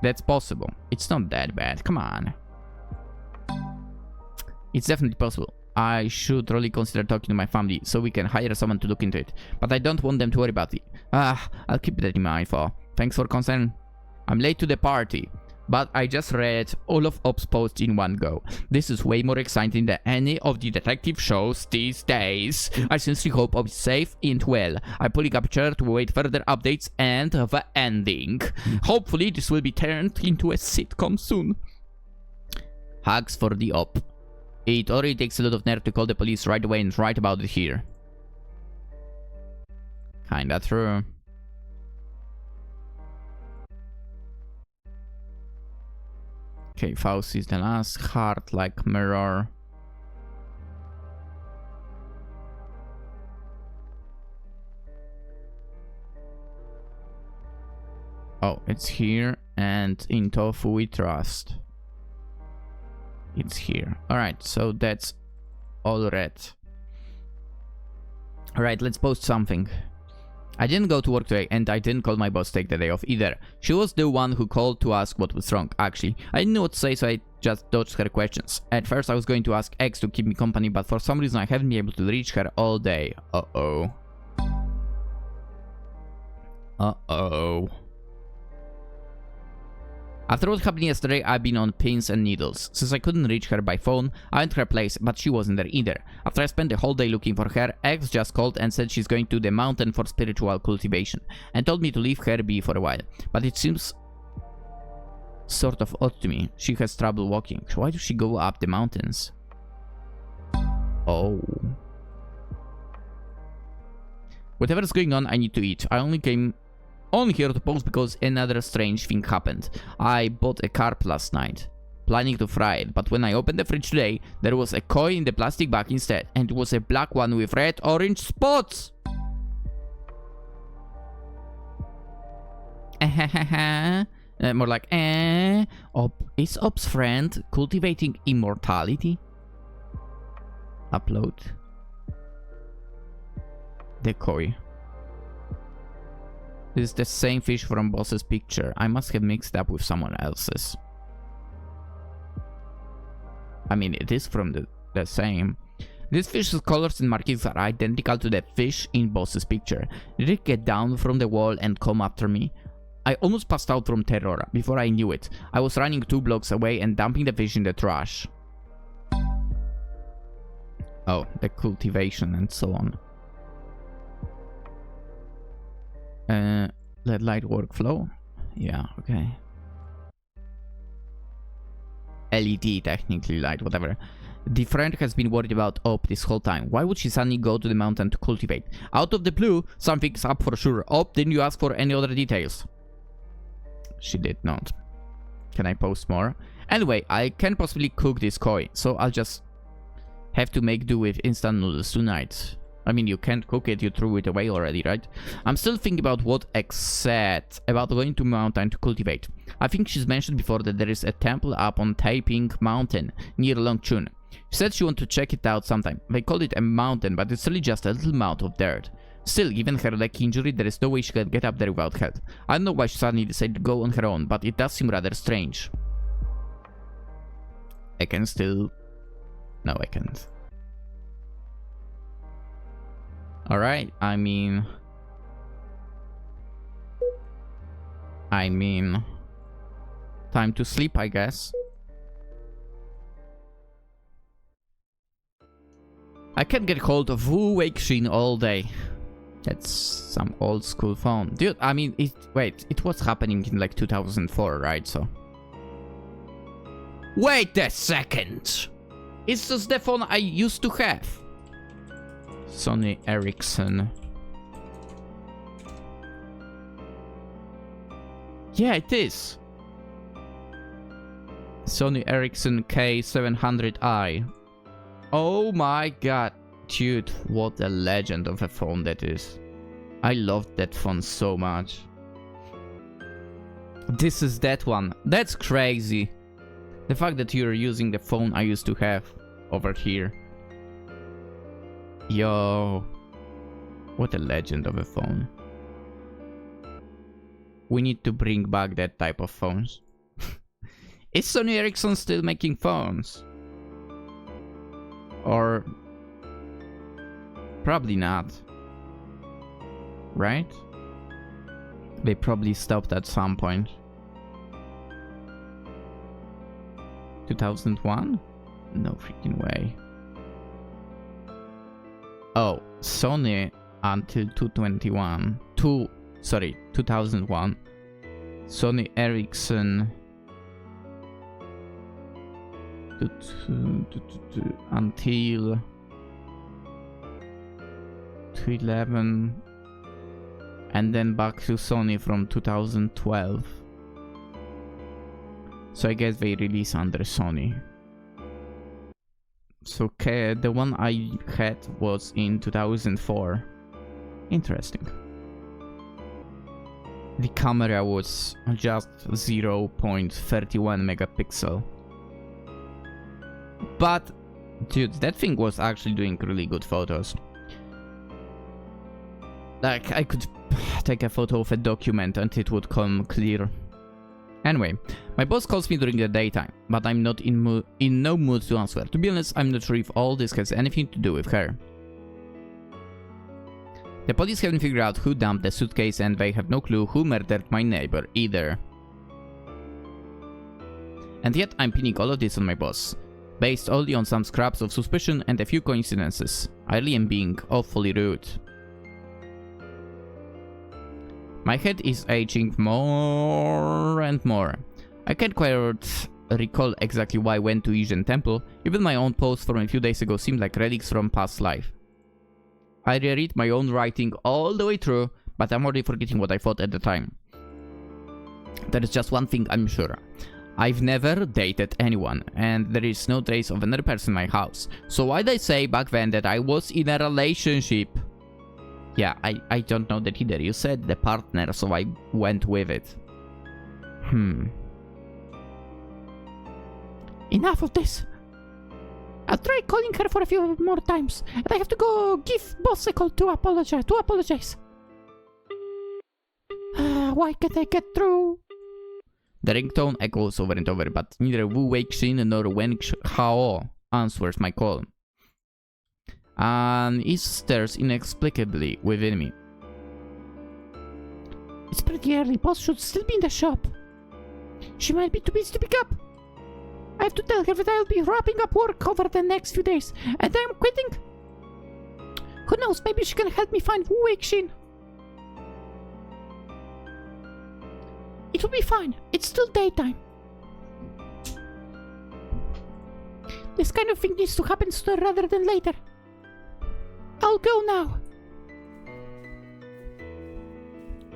That's possible. It's not that bad. Come on. It's definitely possible. I should really consider talking to my family so we can hire someone to look into it. But I don't want them to worry about it. I'll keep that in mind for. Thanks for concern. I'm late to the party. But I just read all of Op's posts in one go. This is way more exciting than any of the detective shows these days. I sincerely hope Op is safe and well. I'm pulling up a chair to await further updates and the ending. Hopefully this will be turned into a sitcom soon. Hugs for the Op. It already takes a lot of nerve to call the police right away and write about it here. Kinda true. Okay, Faust is the last. Heart like mirror. Oh, it's here And in tofu we trust. It's here. Alright, so that's all red. Alright, let's post something. I didn't go to work today, and I didn't call my boss to take the day off either. She was the one who called to ask what was wrong, actually. I didn't know what to say, so I just dodged her questions. At first I was going to ask X to keep me company, but for some reason I haven't been able to reach her all day. Uh-oh. Uh-oh. After what happened yesterday, I've been on pins and needles. Since I couldn't reach her by phone, I went to her place, but she wasn't there either. After I spent the whole day looking for her, X just called and said she's going to the mountain for spiritual cultivation, and told me to leave her be for a while. But it seems sort of odd to me. She has trouble walking. Why does she go up the mountains? Oh. Whatever's going on, I need to eat. I only came on here to post because another strange thing happened. I bought a carp last night, planning to fry it, but when I opened the fridge today, there was a koi in the plastic bag instead, and it was a black one with red-orange spots! More like, is Op's friend cultivating immortality? Upload. The koi. This is the same fish from boss's picture. I must have mixed up with someone else's. I mean, it is from the same. This fish's colors and markings are identical to the fish in boss's picture. Did it get down from the wall and come after me? I almost passed out from terror. Before I knew it, I was running 2 blocks away and dumping the fish in the trash. Oh, the cultivation and so on. LED light workflow. Yeah, okay. LED, technically light, whatever. The friend has been worried about Op this whole time. Why would she suddenly go to the mountain to cultivate? Out of the blue, something's up for sure. Op, didn't you ask for any other details? She did not. Can I post more? Anyway, I can't possibly cook this koi, so I'll just have to make do with instant noodles tonight. I mean, you can't cook it, you threw it away already, right? I'm still thinking about what X said about going to mountain to cultivate. I think she's mentioned before that there is a temple up on Taiping Mountain near Longchun. She said she wanted to check it out sometime. They call it a mountain, but it's really just a little mound of dirt. Still, given her leg injury, there is no way she can get up there without help. I don't know why she suddenly decided to go on her own, but it does seem rather strange. I can still... No, I can't. Alright, I mean... Time to sleep, I guess. I can't get hold of Wu Weixin all day. That's some old school phone. Dude, I mean, it was happening in like 2004, right? So... Wait a second! It's just the phone I used to have. Sony Ericsson. Yeah, it is. Sony Ericsson K700i. Oh my god. Dude, what a legend of a phone that is. I loved that phone so much. This is that one. That's crazy. The fact that you're using the phone I used to have over here. Yo. What a legend of a phone. We need to bring back that type of phones. Is Sony Ericsson still making phones? Or... Probably not. Right? They probably stopped at some point. 2001? No freaking way. Oh, Sony until 2001. 2001. Sony Ericsson until 2011, and then back to Sony from 2012. So I guess they release under Sony. So okay, the one I had was in 2004. Interesting. the camera was just 0.31 megapixel. But, dude, that thing was actually doing really good photos. Like, I could take a photo of a document and it would come clear. Anyway, my boss calls me during the daytime, but I'm not in no mood to answer. To be honest, I'm not sure if all this has anything to do with her. The police haven't figured out who dumped the suitcase and they have no clue who murdered my neighbor either. And yet I'm pinning all of this on my boss, based only on some scraps of suspicion and a few coincidences. I really am being awfully rude. My head is aging more and more. I can't quite recall exactly why I went to Asian temple. Even my own posts from a few days ago seemed like relics from past life. I reread my own writing all the way through, but I'm already forgetting what I thought at the time. There is just one thing I'm sure. I've never dated anyone, and there is no trace of another person in my house. So why'd I say back then that I was in a relationship? Yeah, I don't know that either. You said the partner, so I went with it. Enough of this. I'll try calling her for a few more times, and I have to go give boss a call to apologize. Why can't I get through? The ringtone echoes over and over, but neither Wu Weixin nor Wen Hao answers my call. And it stirs inexplicably within me. It's pretty early. Boss should still be in the shop. She might be too busy to pick up. I have to tell her that I'll be wrapping up work over the next few days, and I'm quitting. Who knows, maybe she can help me find Wu Weixin. It will be fine. It's still daytime. This kind of thing needs to happen sooner rather than later. I'll go now.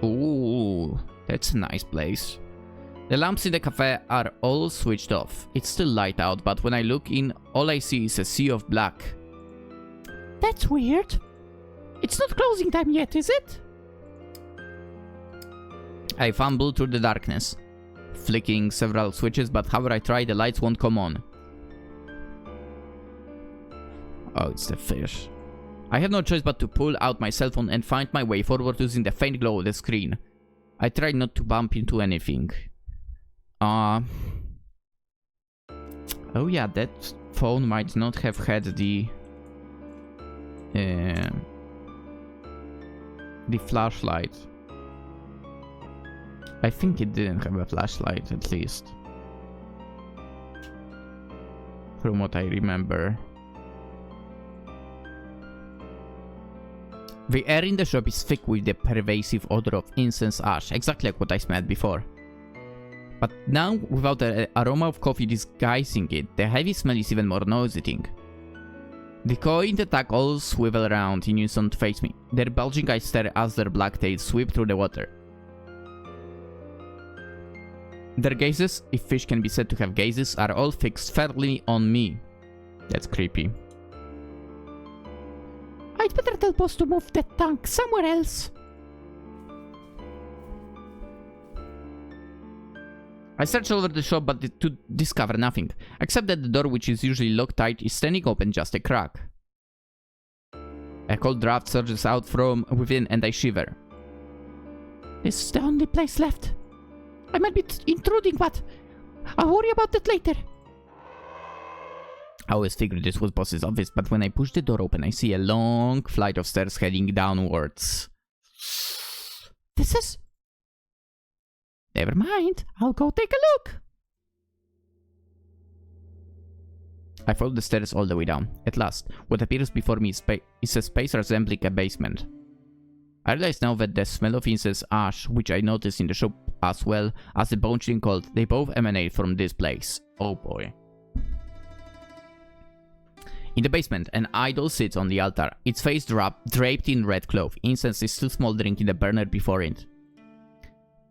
Ooh, that's a nice place. The lamps in the cafe are all switched off. It's still light out, but when I look in, all I see is a sea of black. That's weird. It's not closing time yet, is it? I fumble through the darkness, flicking several switches, but however I try, the lights won't come on. Oh, it's the fish. I have no choice but to pull out my cell phone and find my way forward using the faint glow of the screen. I try not to bump into anything. Oh yeah, that phone might not have had the flashlight. I think it didn't have a flashlight, at least. From what I remember. The air in the shop is thick with the pervasive odor of incense ash, exactly like what I smelled before. But now, without the aroma of coffee disguising it, the heavy smell is even more nauseating. The koi in the tack all swivel around in unison to face me. Their bulging eyes stare as their black tails sweep through the water. Their gazes, if fish can be said to have gazes, are all fixed firmly on me. That's creepy. I'd better tell boss to move that tank somewhere else. I search all over the shop but to discover nothing, except that the door, which is usually locked tight, is standing open just a crack. A cold draft surges out from within and I shiver. This is the only place left. I might be intruding, but I'll worry about that later. I always figured this was boss's office, but when I push the door open, I see a long flight of stairs heading downwards. This is... Never mind, I'll go take a look. I follow the stairs all the way down. At last, what appears before me is a space resembling a basement. I realize now that the smell of incense ash, which I noticed in the shop as well as the bone chilling cold, they both emanate from this place. Oh boy. In the basement, an idol sits on the altar, its face draped in red cloth. Incense is still smoldering in the burner before it.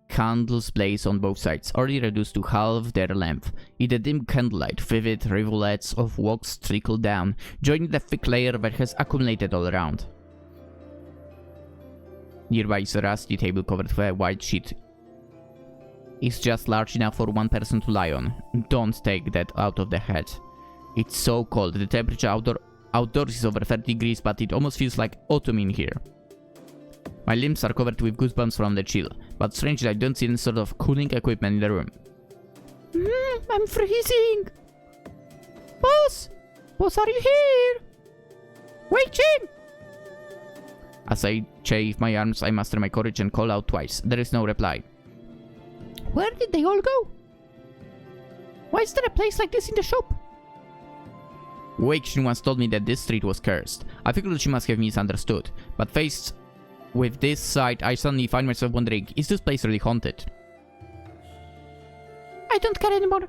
Candles blaze on both sides, already reduced to half their length. In the dim candlelight, vivid rivulets of wax trickle down, joining the thick layer that has accumulated all around. Nearby is a rusty table covered with a white sheet. It's just large enough for one person to lie on. Don't take that out of the head. It's so cold. The temperature outdoors is over 30 degrees, but it almost feels like autumn in here. My limbs are covered with goosebumps from the chill, but strangely I don't see any sort of cooling equipment in the room. I'm freezing! Boss! Boss, are you here? Wei-Qin! As I chafe my arms, I muster my courage and call out twice. There is no reply. Where did they all go? Why is there a place like this in the shop? Wei-Qin once told me that this street was cursed. I figured she must have misunderstood, but faced with this sight, I suddenly find myself wondering, is this place really haunted? I don't care anymore.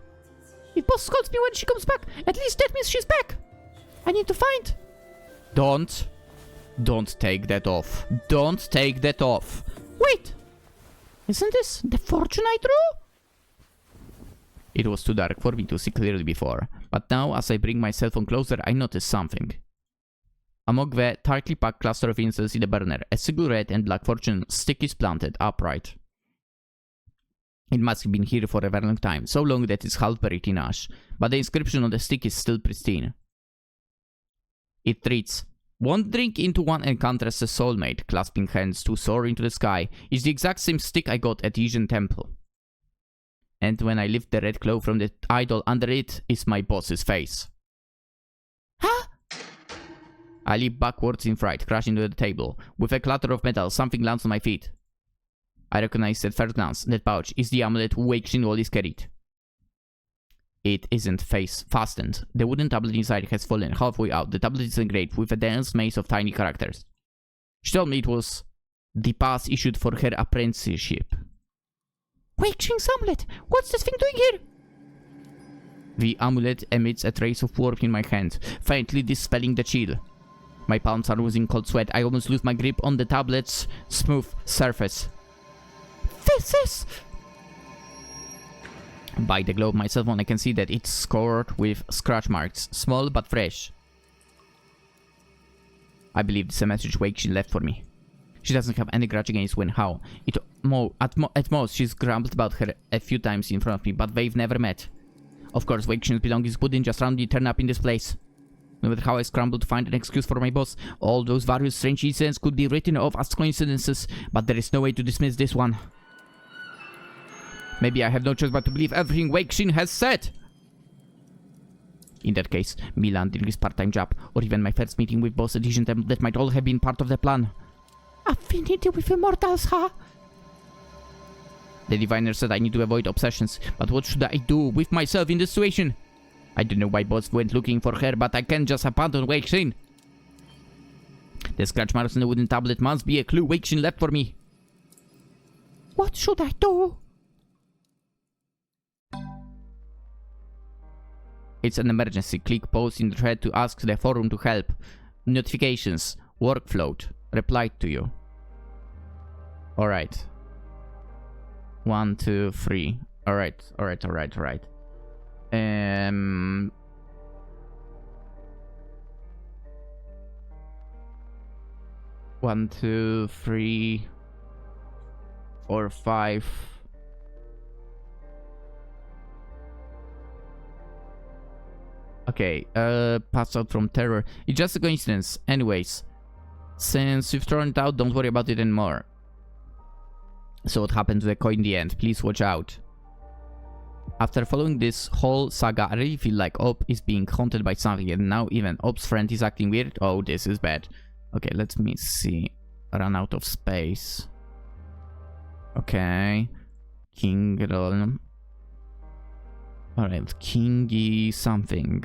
If boss scolds me when she comes back, at least that means she's back. I need to find. Don't take that off. Don't take that off. Wait! Isn't this the fortune I drew? It was too dark for me to see clearly before, but now as I bring my cell phone closer, I notice something. Among the tightly packed cluster of incense in the burner, a single red and black fortune stick is planted upright. It must have been here for a very long time, so long that it's half buried in ash, but the inscription on the stick is still pristine. It reads, "Wandering into one encounter as a soulmate, clasping hands to soar into the sky, is the exact same stick I got at Asian temple. And when I lift the red cloak from the idol, under it is my boss's face." Huh? I leap backwards in fright, crash into the table. With a clatter of metal, something lands on my feet. I recognize at first glance that pouch is the amulet Wei-Qin always carried. It isn't fastened. The wooden tablet inside has fallen halfway out. The tablet is engraved with a dense maze of tiny characters. She told me it was the pass issued for her apprenticeship. Wei-Qin's amulet! What's this thing doing here? The amulet emits a trace of warmth in my hand, faintly dispelling the chill. My palms are oozing cold sweat. I almost lose my grip on the tablet's smooth surface. This is... By the glow of my cell phone, I can see that it's scored with scratch marks, small but fresh. I believe it's a message Wei-Qin left for me. She doesn't have any grudge against Wen Hao. At most, she's grumbled about her a few times in front of me, but they've never met. Of course, Wei-Qin's belongings wouldn't just randomly turn up in this place. No matter how I scramble to find an excuse for my boss, all those various strange incidents could be written off as coincidences, but there is no way to dismiss this one. Maybe I have no choice but to believe everything Wei-Qin has said. In that case, me landing this part-time job, or even my first meeting with boss at Asian Temple, that might all have been part of the plan. Affinity with immortals, huh? The diviner said I need to avoid obsessions, but what should I do with myself in this situation? I don't know why boss went looking for her, but I can't just abandon Wei-Qin. The scratch marks on the wooden tablet must be a clue Wei-Qin left for me. What should I do? It's an emergency. Click post in the thread to ask the forum to help. Notifications. Workflow. Replied to you. Alright. 1, 2, 3. Alright. 1, 2, 3, 4, 5. Okay, pass out from terror. It's just a coincidence. Anyways, since you've thrown it out, don't worry about it anymore. So what happened to the coin in the end? Please watch out. After following this whole saga, I really feel like Op is being haunted by something, and now even Op's friend is acting weird. Oh, this is bad. Okay, let me see. Run out of space. Okay. King roll. Alright, Kingy something.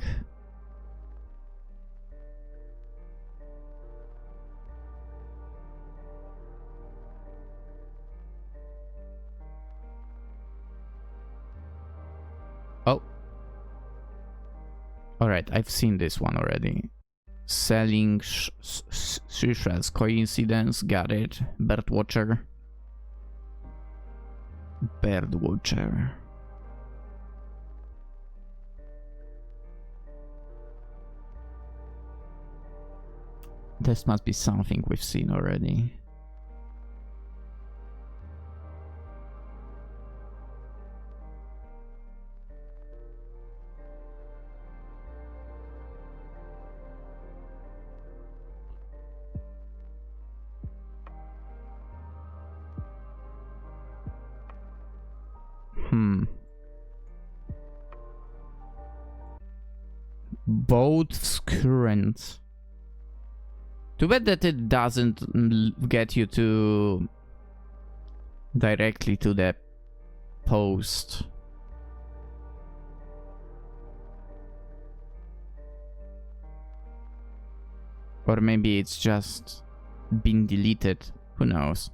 Oh. Alright, I've seen this one already. Selling Shusha's coincidence, got it. Birdwatcher. Birdwatcher. This must be something we've seen already. Boat's current. Too bad that it doesn't get you to directly to the post. Or maybe it's just been deleted. Who knows?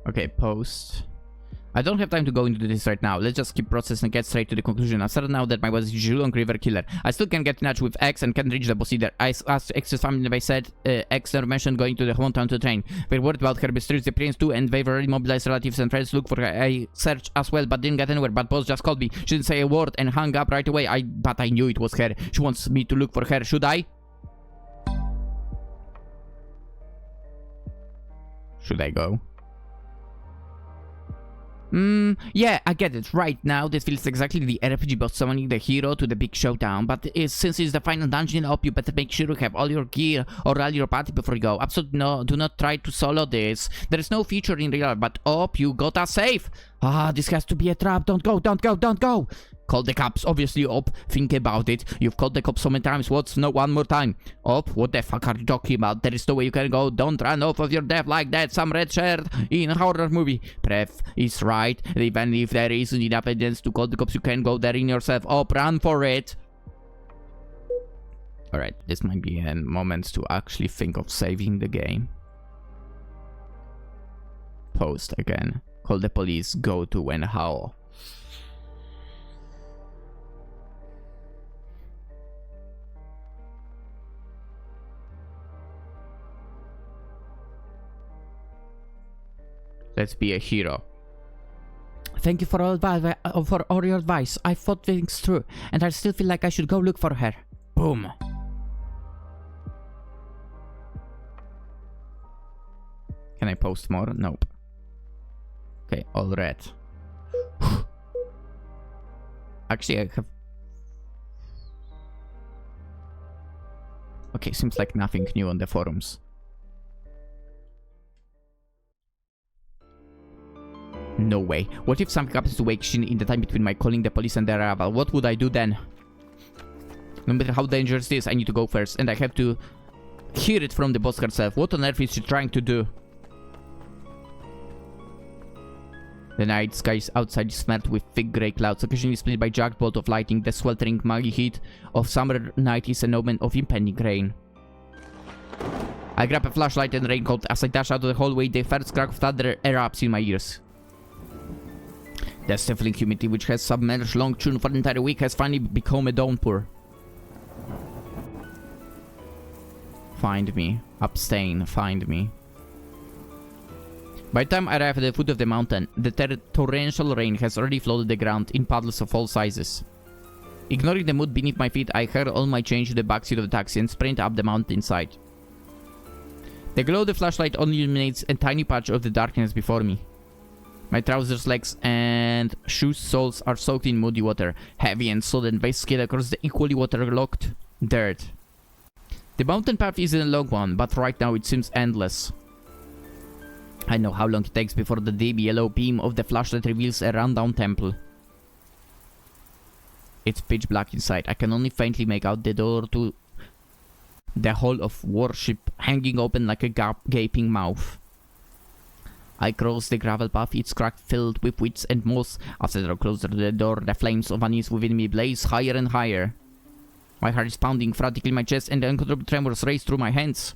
Okay, post. I don't have time to go into this right now. Let's just keep processing and get straight to the conclusion. I've started now that my was a Xu Yuan River killer. I still can't get in touch with X and can't reach the boss either. I asked X's family and they said X never mentioned going to the hometown to train. We're worried about her mysterious disappearance too, and they've already mobilized relatives and friends to look for her. I searched as well but didn't get anywhere. But boss just called me. She didn't say a word and hung up right away. But I knew it was her. She wants me to look for her. Should I? Should I go? Yeah, I get it. Right now, this feels exactly the RPG boss summoning the hero to the big showdown. But since it's the final dungeon up, you better make sure you have all your gear or rally your party before you go. Absolutely no, do not try to solo this. There is no feature in real life, but up, you gotta save. Ah, this has to be a trap. Don't go, don't go, don't go. Call the cops, obviously, Op. Think about it. You've called the cops so many times. What's no one more time? Op, what the fuck are you talking about? There is no way you can go. Don't run off of your death like that. Some red shirt in a horror movie. Pref is right. Even if there isn't enough evidence to call the cops, you can go there in yourself. Op, run for it. Alright, this might be a moment to actually think of saving the game. Post again. Call the police. Go to when how. Let's be a hero. Thank you for all your advice. I thought things through, and I still feel like I should go look for her. Boom. Can I post more? Nope. Okay, all red. Actually, I have... Okay, seems like nothing new on the forums. No way. What if something happens to Wake Shin in the time between my calling the police and their arrival? What would I do then? No matter how dangerous it is, I need to go first. And I have to hear it from the boss herself. What on earth is she trying to do? The night skies outside is smeared with thick grey clouds, occasionally split by jagged bolt of lightning. The sweltering muggy heat of summer night is an omen of impending rain. I grab a flashlight and raincoat. As I dash out of the hallway, the first crack of thunder erupts in my ears. The stifling humidity which has submerged Longchun for an entire week has finally become a downpour. Find me. Abstain. Find me. By the time I arrive at the foot of the mountain, the torrential rain has already flooded the ground in puddles of all sizes. Ignoring the mud beneath my feet, I hurl all my change to the backseat of the taxi and sprint up the mountainside. The glow of the flashlight only illuminates a tiny patch of the darkness before me. My trousers, legs, and shoes soles are soaked in muddy water. Heavy and sodden, they skid across the equally waterlogged dirt. The mountain path isn't a long one, but right now it seems endless. I know how long it takes before the dim yellow beam of the flashlight reveals a rundown temple. It's pitch black inside. I can only faintly make out the door to the hall of worship, hanging open like a gaping mouth. I cross the gravel path, its crack filled with weeds and moss. As I draw closer to the door, the flames of unease within me blaze higher and higher. My heart is pounding frantically in my chest, and the uncontrollable tremors race through my hands.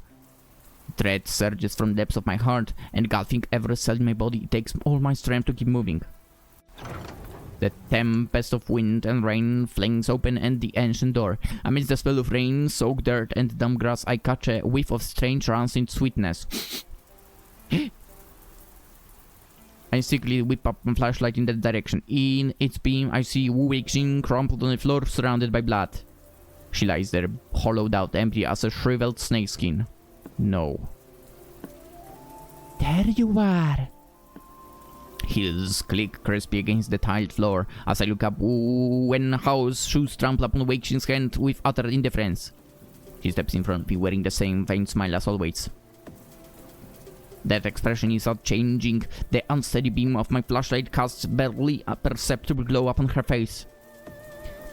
Dread surges from the depths of my heart, engulfing every cell in my body. It takes all my strength to keep moving. The tempest of wind and rain flings open and the ancient door. Amidst the smell of rain, soaked dirt, and damp grass, I catch a whiff of strange rancid sweetness. I instinctively whip up my flashlight in that direction. In its beam, I see Wu Weixing crumpled on the floor, surrounded by blood. She lies there, hollowed out, empty as a shriveled snakeskin. No. There you are. Heels click crispy against the tiled floor as I look up when Hao's shoes trample upon Wei Qing's hand with utter indifference. She steps in front of me wearing the same faint smile as always. That expression is not changing. The unsteady beam of my flashlight casts barely a perceptible glow upon her face.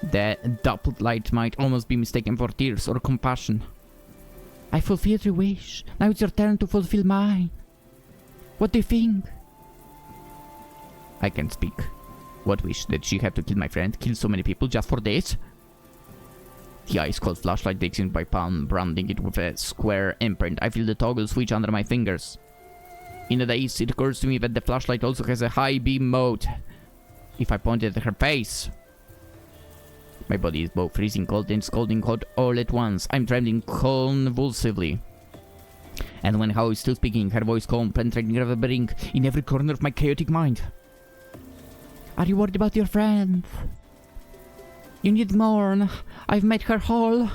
The dappled light might almost be mistaken for tears or compassion. I fulfilled your wish. Now it's your turn to fulfill mine. What do you think? I can't speak. What wish? Did she have to kill my friend? Kill so many people just for this? The ice-cold flashlight digs into my palm, branding it with a square imprint. I feel the toggle switch under my fingers. In a daze, it occurs to me that the flashlight also has a high beam mode. If I point it at her face... My body is both freezing cold and scalding hot all at once. I'm trembling convulsively. And when Hao is still speaking, her voice calm, penetrating, reverberating in every corner of my chaotic mind. Are you worried about your friend? You need mourn. I've made her whole.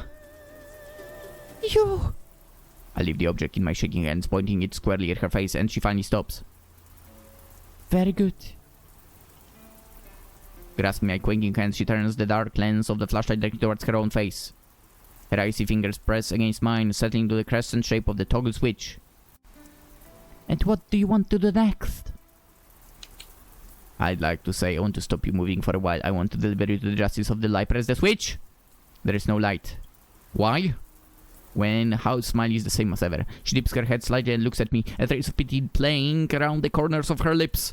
You... I leave the object in my shaking hands, pointing it squarely at her face, and she finally stops. Very good. Grasping my quaking hands, she turns the dark lens of the flashlight directly towards her own face. Her icy fingers press against mine, settling to the crescent shape of the toggle switch. And what do you want to do next? I'd like to say I want to stop you moving for a while. I want to deliver you to the justice of the light. Press the switch! There is no light. Why? When Hao's smile is the same as ever. She dips her head slightly and looks at me, a trace of pity playing around the corners of her lips.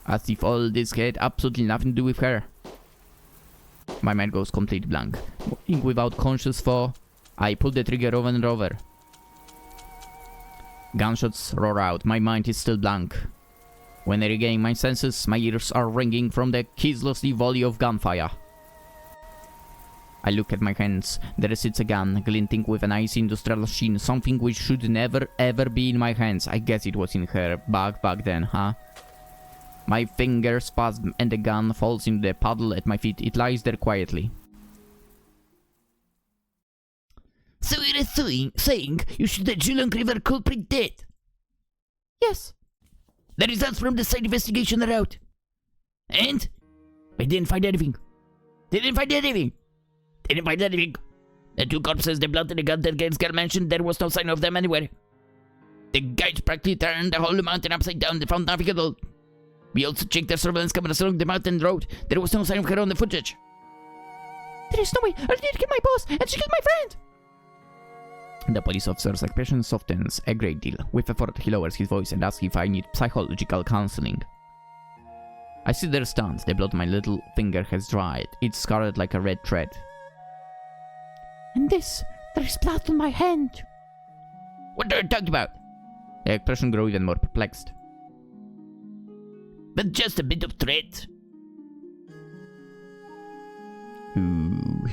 As if all this had absolutely nothing to do with her. My mind goes completely blank. Moving without conscious thought, I pull the trigger over and over. Gunshots roar out. My mind is still blank. When I regain my senses, my ears are ringing from the ceaselessly volley of gunfire. I look at my hands. There sits a gun, glinting with an icy industrial sheen, something which should never ever be in my hands. I guess it was in her bag back then, huh? My fingers spasm and the gun falls into the puddle at my feet. It lies there quietly. So you're saying you shoot the Xu River culprit dead? Yes. The results from the side investigation are out. And? I didn't find anything. Didn't find anything. The two corpses, the blood and the gun that Gates girl mentioned, there was no sign of them anywhere. The guides practically turned the whole mountain upside down. They found nothing at all. We also checked the surveillance cameras along the mountain road. There was no sign of her on the footage. There is no way. I did kill my boss, and she killed my friend. The police officer's expression softens a great deal. With effort, he lowers his voice and asks if I need psychological counseling. I sit there stunned. The blood on my little finger has dried. It's scarred like a red thread. And this, there is blood on my hand. What are you talking about? The expression grew even more perplexed. But just a bit of thread. Ooh.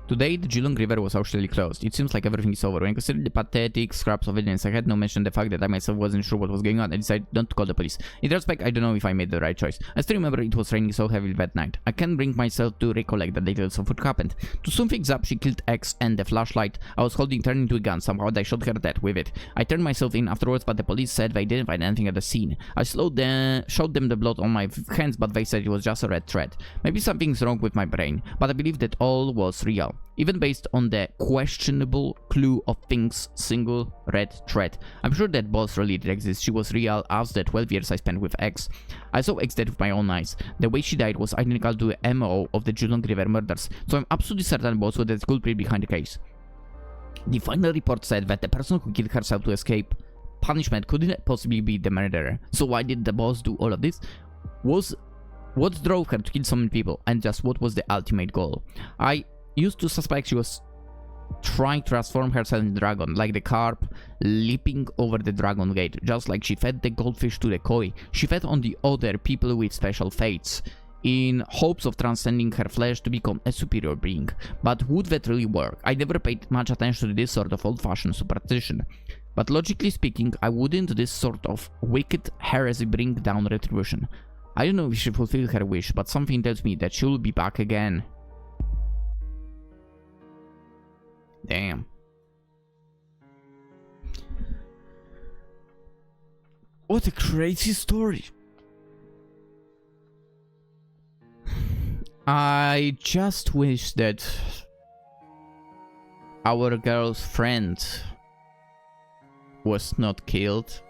Today, the Xu River was officially closed. It seems like everything is over. When I considered the pathetic scraps of evidence I had, no mention the fact that I myself wasn't sure what was going on, I decided not to call the police. In retrospect, I don't know if I made the right choice. I still remember it was raining so heavily that night. I can't bring myself to recollect the details of what happened. To sum things up, she killed X and the flashlight I was holding turned into a gun. Somehow I shot her dead with it. I turned myself in afterwards, but the police said they didn't find anything at the scene. I showed them the blood on my hands, but they said it was just a red thread. Maybe something's wrong with my brain, but I believe that all was real. Even based on the questionable clue of Pink's single red thread. I'm sure that boss really did exist. She was real as the 12 years I spent with X. I saw X dead with my own eyes. The way she died was identical to the MO of the Xu River murders, so I'm absolutely certain boss was the culprit behind the case. The final report said that the person who killed herself to escape punishment couldn't possibly be the murderer. So why did the boss do all of this? What drove her to kill so many people, and just what was the ultimate goal? I used to suspect she was trying to transform herself in a dragon, like the carp leaping over the dragon gate. Just like she fed the goldfish to the koi, she fed on the other people with special fates, in hopes of transcending her flesh to become a superior being. But would that really work? I never paid much attention to this sort of old-fashioned superstition. But logically speaking, I wouldn't this sort of wicked heresy bring down retribution. I don't know if she fulfilled her wish, but something tells me that she'll be back again. Damn. What a crazy story. I just wish that our girl's friend was not killed.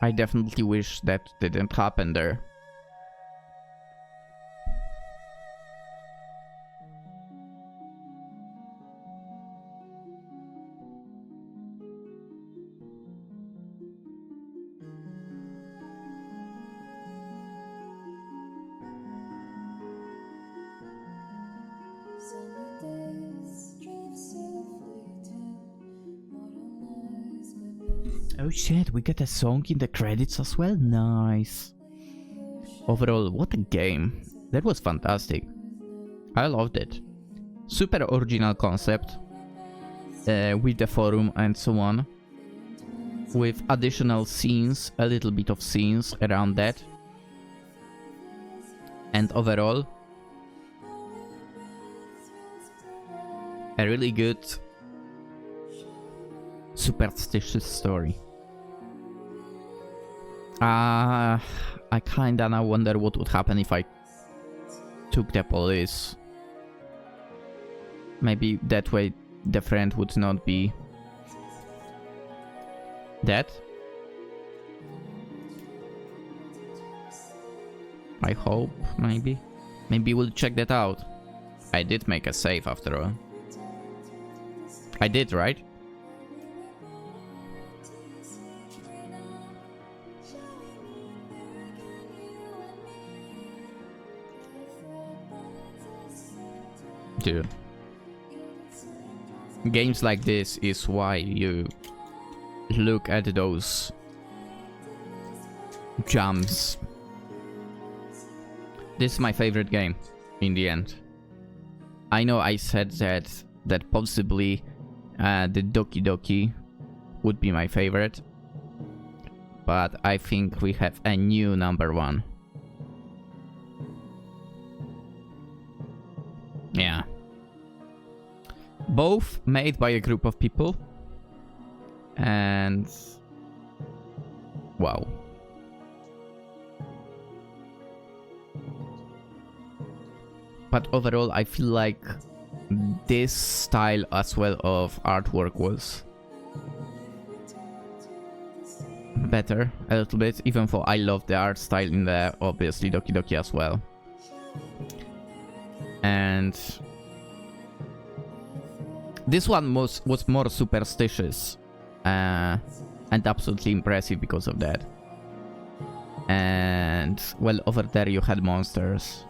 I definitely wish that didn't happen there. Oh shit, we get a song in the credits as well? Nice. Overall, what a game. That was fantastic. I loved it. Super original concept. With the forum and so on. With additional scenes, a little bit of scenes around that. And overall, a really good superstitious story. I kinda now wonder what would happen if I took the police. Maybe that way the friend would not be dead. I hope, maybe. Maybe we'll check that out. I did make a save after all. I did, right? Dude. Games like this is why you look at those jumps. This is my favorite game in the end. I know I said that possibly the Doki Doki would be my favorite, but I think we have a new number one. Yeah. Both made by a group of people. And wow. But overall, I feel like this style as well of artwork was better a little bit, even though I love the art style in the obviously Doki Doki as well. And this one was more superstitious and absolutely impressive because of that. And well, over there you had monsters.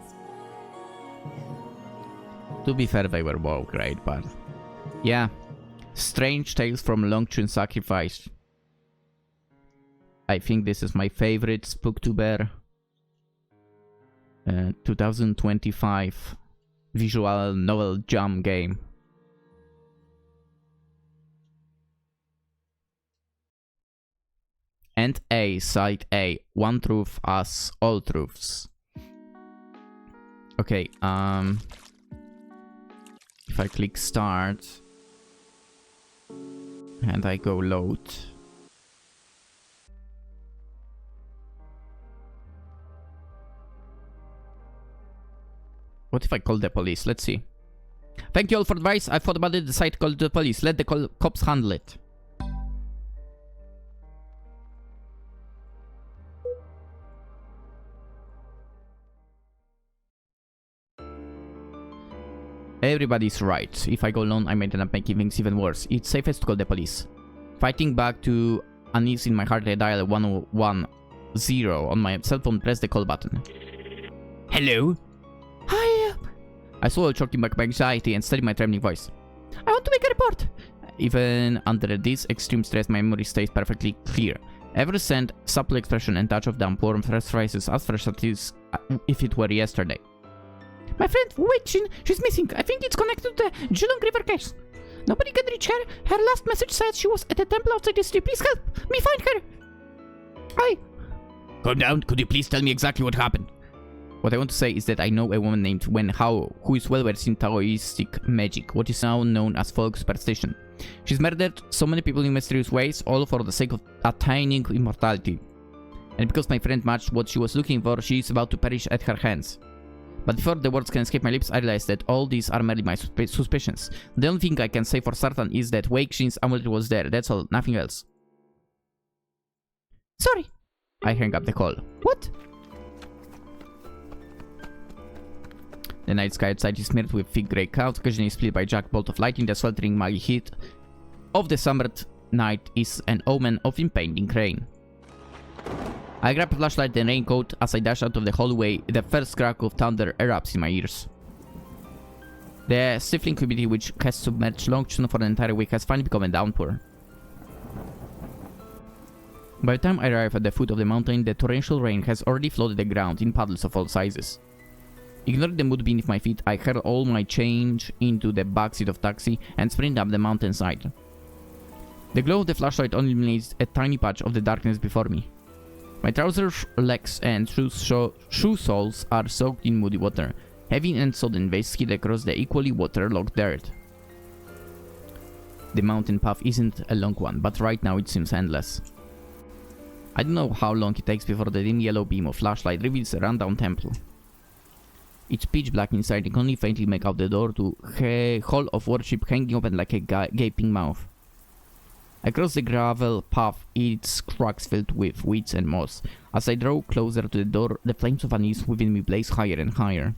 To be fair, they were both great, but yeah. Strange Tales from Longchun Sacrifice. I think this is my favorite Spooktuber 2025 visual novel jump game. And A, side A, one truth as all truths. Okay, if I click start and I go load. What if I call the police? Let's see. Thank you all for advice. I thought about it, decided to call the police. Let the cops handle it. Everybody's right. If I go alone, I might end up making things even worse. It's safest to call the police. Fighting back to unease in my heart, I dial 110 on my cell phone. Press the call button. Hello? Hi. I swallow, choking back my anxiety and steady my trembling voice. I want to make a report. Even under this extreme stress, my memory stays perfectly clear. Every scent, supple expression, and touch of damp warm fresh phrases as fresh as if it were yesterday. My friend Wu Wei-Chin, she's missing. I think it's connected to the Jilong River case. Nobody can reach her. Her last message said she was at the temple outside the city. Please help me find her. Hi. Calm down. Could you please tell me exactly what happened? What I want to say is that I know a woman named Wen Hao, who is well versed in Taoistic magic, what is now known as folk superstition. She's murdered so many people in mysterious ways, all for the sake of attaining immortality. And because my friend matched what she was looking for, she is about to perish at her hands. But before the words can escape my lips, I realize that all these are merely my suspicions. The only thing I can say for certain is that Wei Xin's amulet was there, that's all, nothing else. Sorry. I hang up the call. What? The night sky outside is smeared with thick grey clouds, occasionally split by a jagged bolt of lightning. The sweltering muggy heat of the summer night is an omen of impending rain. I grab a flashlight and raincoat as I dash out of the hallway. The first crack of thunder erupts in my ears. The stifling humidity which has submerged Longchun for an entire week has finally become a downpour. By the time I arrive at the foot of the mountain, the torrential rain has already flooded the ground in puddles of all sizes. Ignoring the mud beneath my feet, I hurl all my change into the backseat of taxi and sprint up the mountainside. The glow of the flashlight only illuminates a tiny patch of the darkness before me. My trousers, legs, and shoe soles are soaked in muddy water. Heavy and sodden, they skid across the equally waterlogged dirt. The mountain path isn't a long one, but right now it seems endless. I don't know how long it takes before the dim yellow beam of flashlight reveals a rundown temple. It's pitch black inside. I can only faintly make out the door to a hall of worship hanging open like a gaping mouth. I cross the gravel path, its cracks filled with weeds and moss. As I draw closer to the door, the flames of unease within me blaze higher and higher.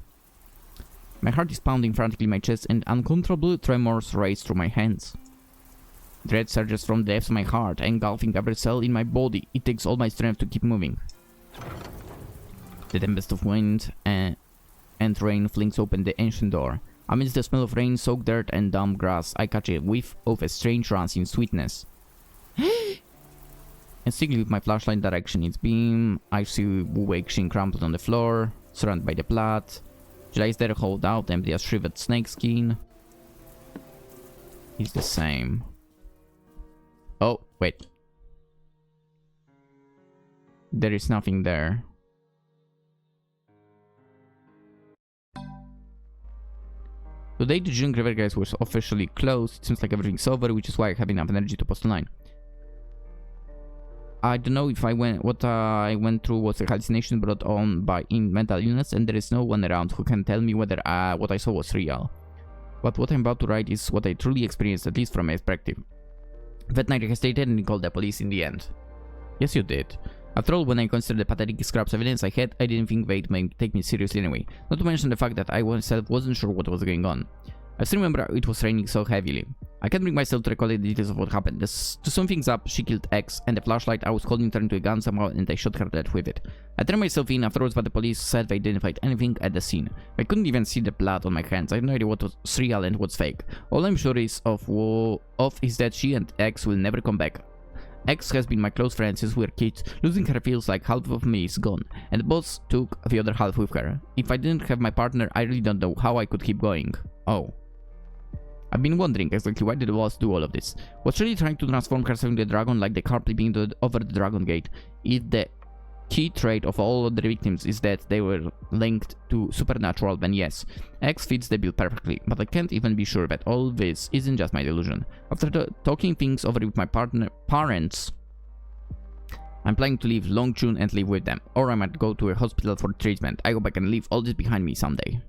My heart is pounding frantically in my chest and uncontrollable tremors race through my hands. Dread surges from the depths of my heart, engulfing every cell in my body. It takes all my strength to keep moving. The tempest of wind and rain flings open the ancient door. Amidst the smell of rain, soaked dirt, and damp grass, I catch a whiff of a strange rancid sweetness. And sticking with my flashlight direction its beam, I see Wu Weixin crumpled on the floor, surrounded by the blood. She lies there, hollowed out, empty as shriveled snakeskin. It's the same. Oh, wait. There is nothing there. Today the June River guys was officially closed. It seems like everything's over, which is why I have enough energy to post online. I don't know if what I went through was a hallucination brought on by mental illness, and there is no one around who can tell me whether what I saw was real. But what I'm about to write is what I truly experienced, at least from my perspective. That night I hesitated and called the police in the end. Yes, you did. After all, when I considered the pathetic scraps of evidence I had, I didn't think they'd take me seriously anyway. Not to mention the fact that I myself wasn't sure what was going on. I still remember it was raining so heavily. I can't bring myself to recall the details of what happened. To sum things up, she killed X, and the flashlight I was holding turned into a gun somehow, and I shot her dead with it. I turned myself in afterwards, but the police said they didn't find anything at the scene. I couldn't even see the blood on my hands. I have no idea what was real and what's fake. All I'm sure is is that she and X will never come back. X has been my close friend since we were kids. Losing her feels like half of me is gone, and the boss took the other half with her. If I didn't have my partner, I really don't know how I could keep going. Oh. I've been wondering exactly why did the boss do all of this. Was she really trying to transform herself into a dragon like the carp leaping over the dragon gate? If the key trait of all of the victims is that they were linked to supernatural, then yes, X fits the bill perfectly, but I can't even be sure that all this isn't just my delusion. After talking things over with my parents, I'm planning to leave Longchun and live with them, or I might go to a hospital for treatment. I hope I can leave all this behind me someday.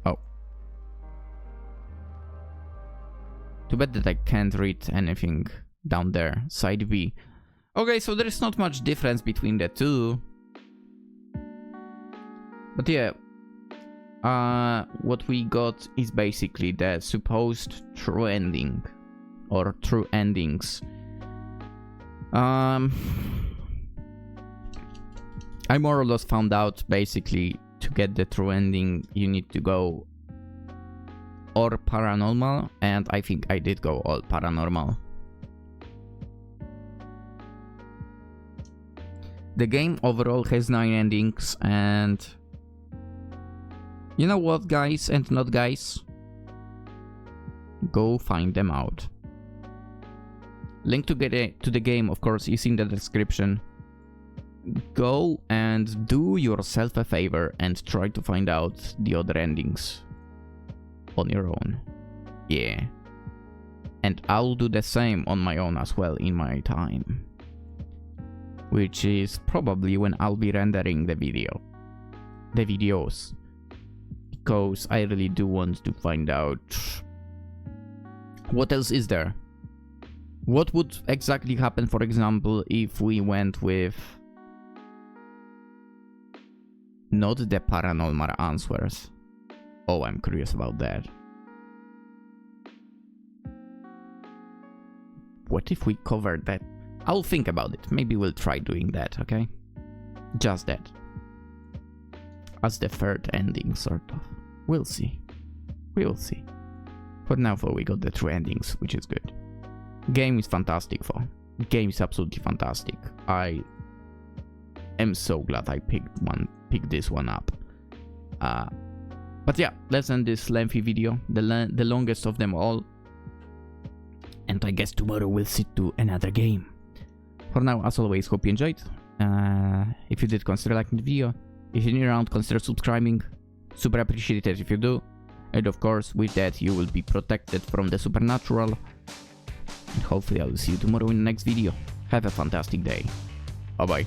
Oh. Too bad that I can't read anything down there. Side B. Okay, so there is not much difference between the two. But yeah. What we got is basically the supposed true ending. Or true endings. I more or less found out basically to get the true ending you need to go or paranormal, and I think I did go all paranormal. The game overall has 9 endings, and you know what, guys and not guys? Go find them out. Link to the game, of course, is in the description. Go and do yourself a favor and try to find out the other endings on your own. Yeah. And I'll do the same on my own as well in my time. Which is probably when I'll be rendering the videos. Because I really do want to find out what else is there. What would exactly happen, for example, if we went with not the paranormal answers? Oh, I'm curious about that. What if we covered that? I'll think about it. Maybe we'll try doing that, okay? Just that. As the third ending, sort of. We'll see. We'll see. For now, we got the true endings, which is good. Game is fantastic, Game is absolutely fantastic. I am so glad I picked this one up. But yeah, let's end this lengthy video, the longest of them all. And I guess tomorrow we'll sit to another game. For now, as always, hope you enjoyed. If you did, consider liking the video. If you're new around, consider subscribing. Super appreciated if you do. And of course, with that, you will be protected from the supernatural. And hopefully I will see you tomorrow in the next video. Have a fantastic day. Bye bye.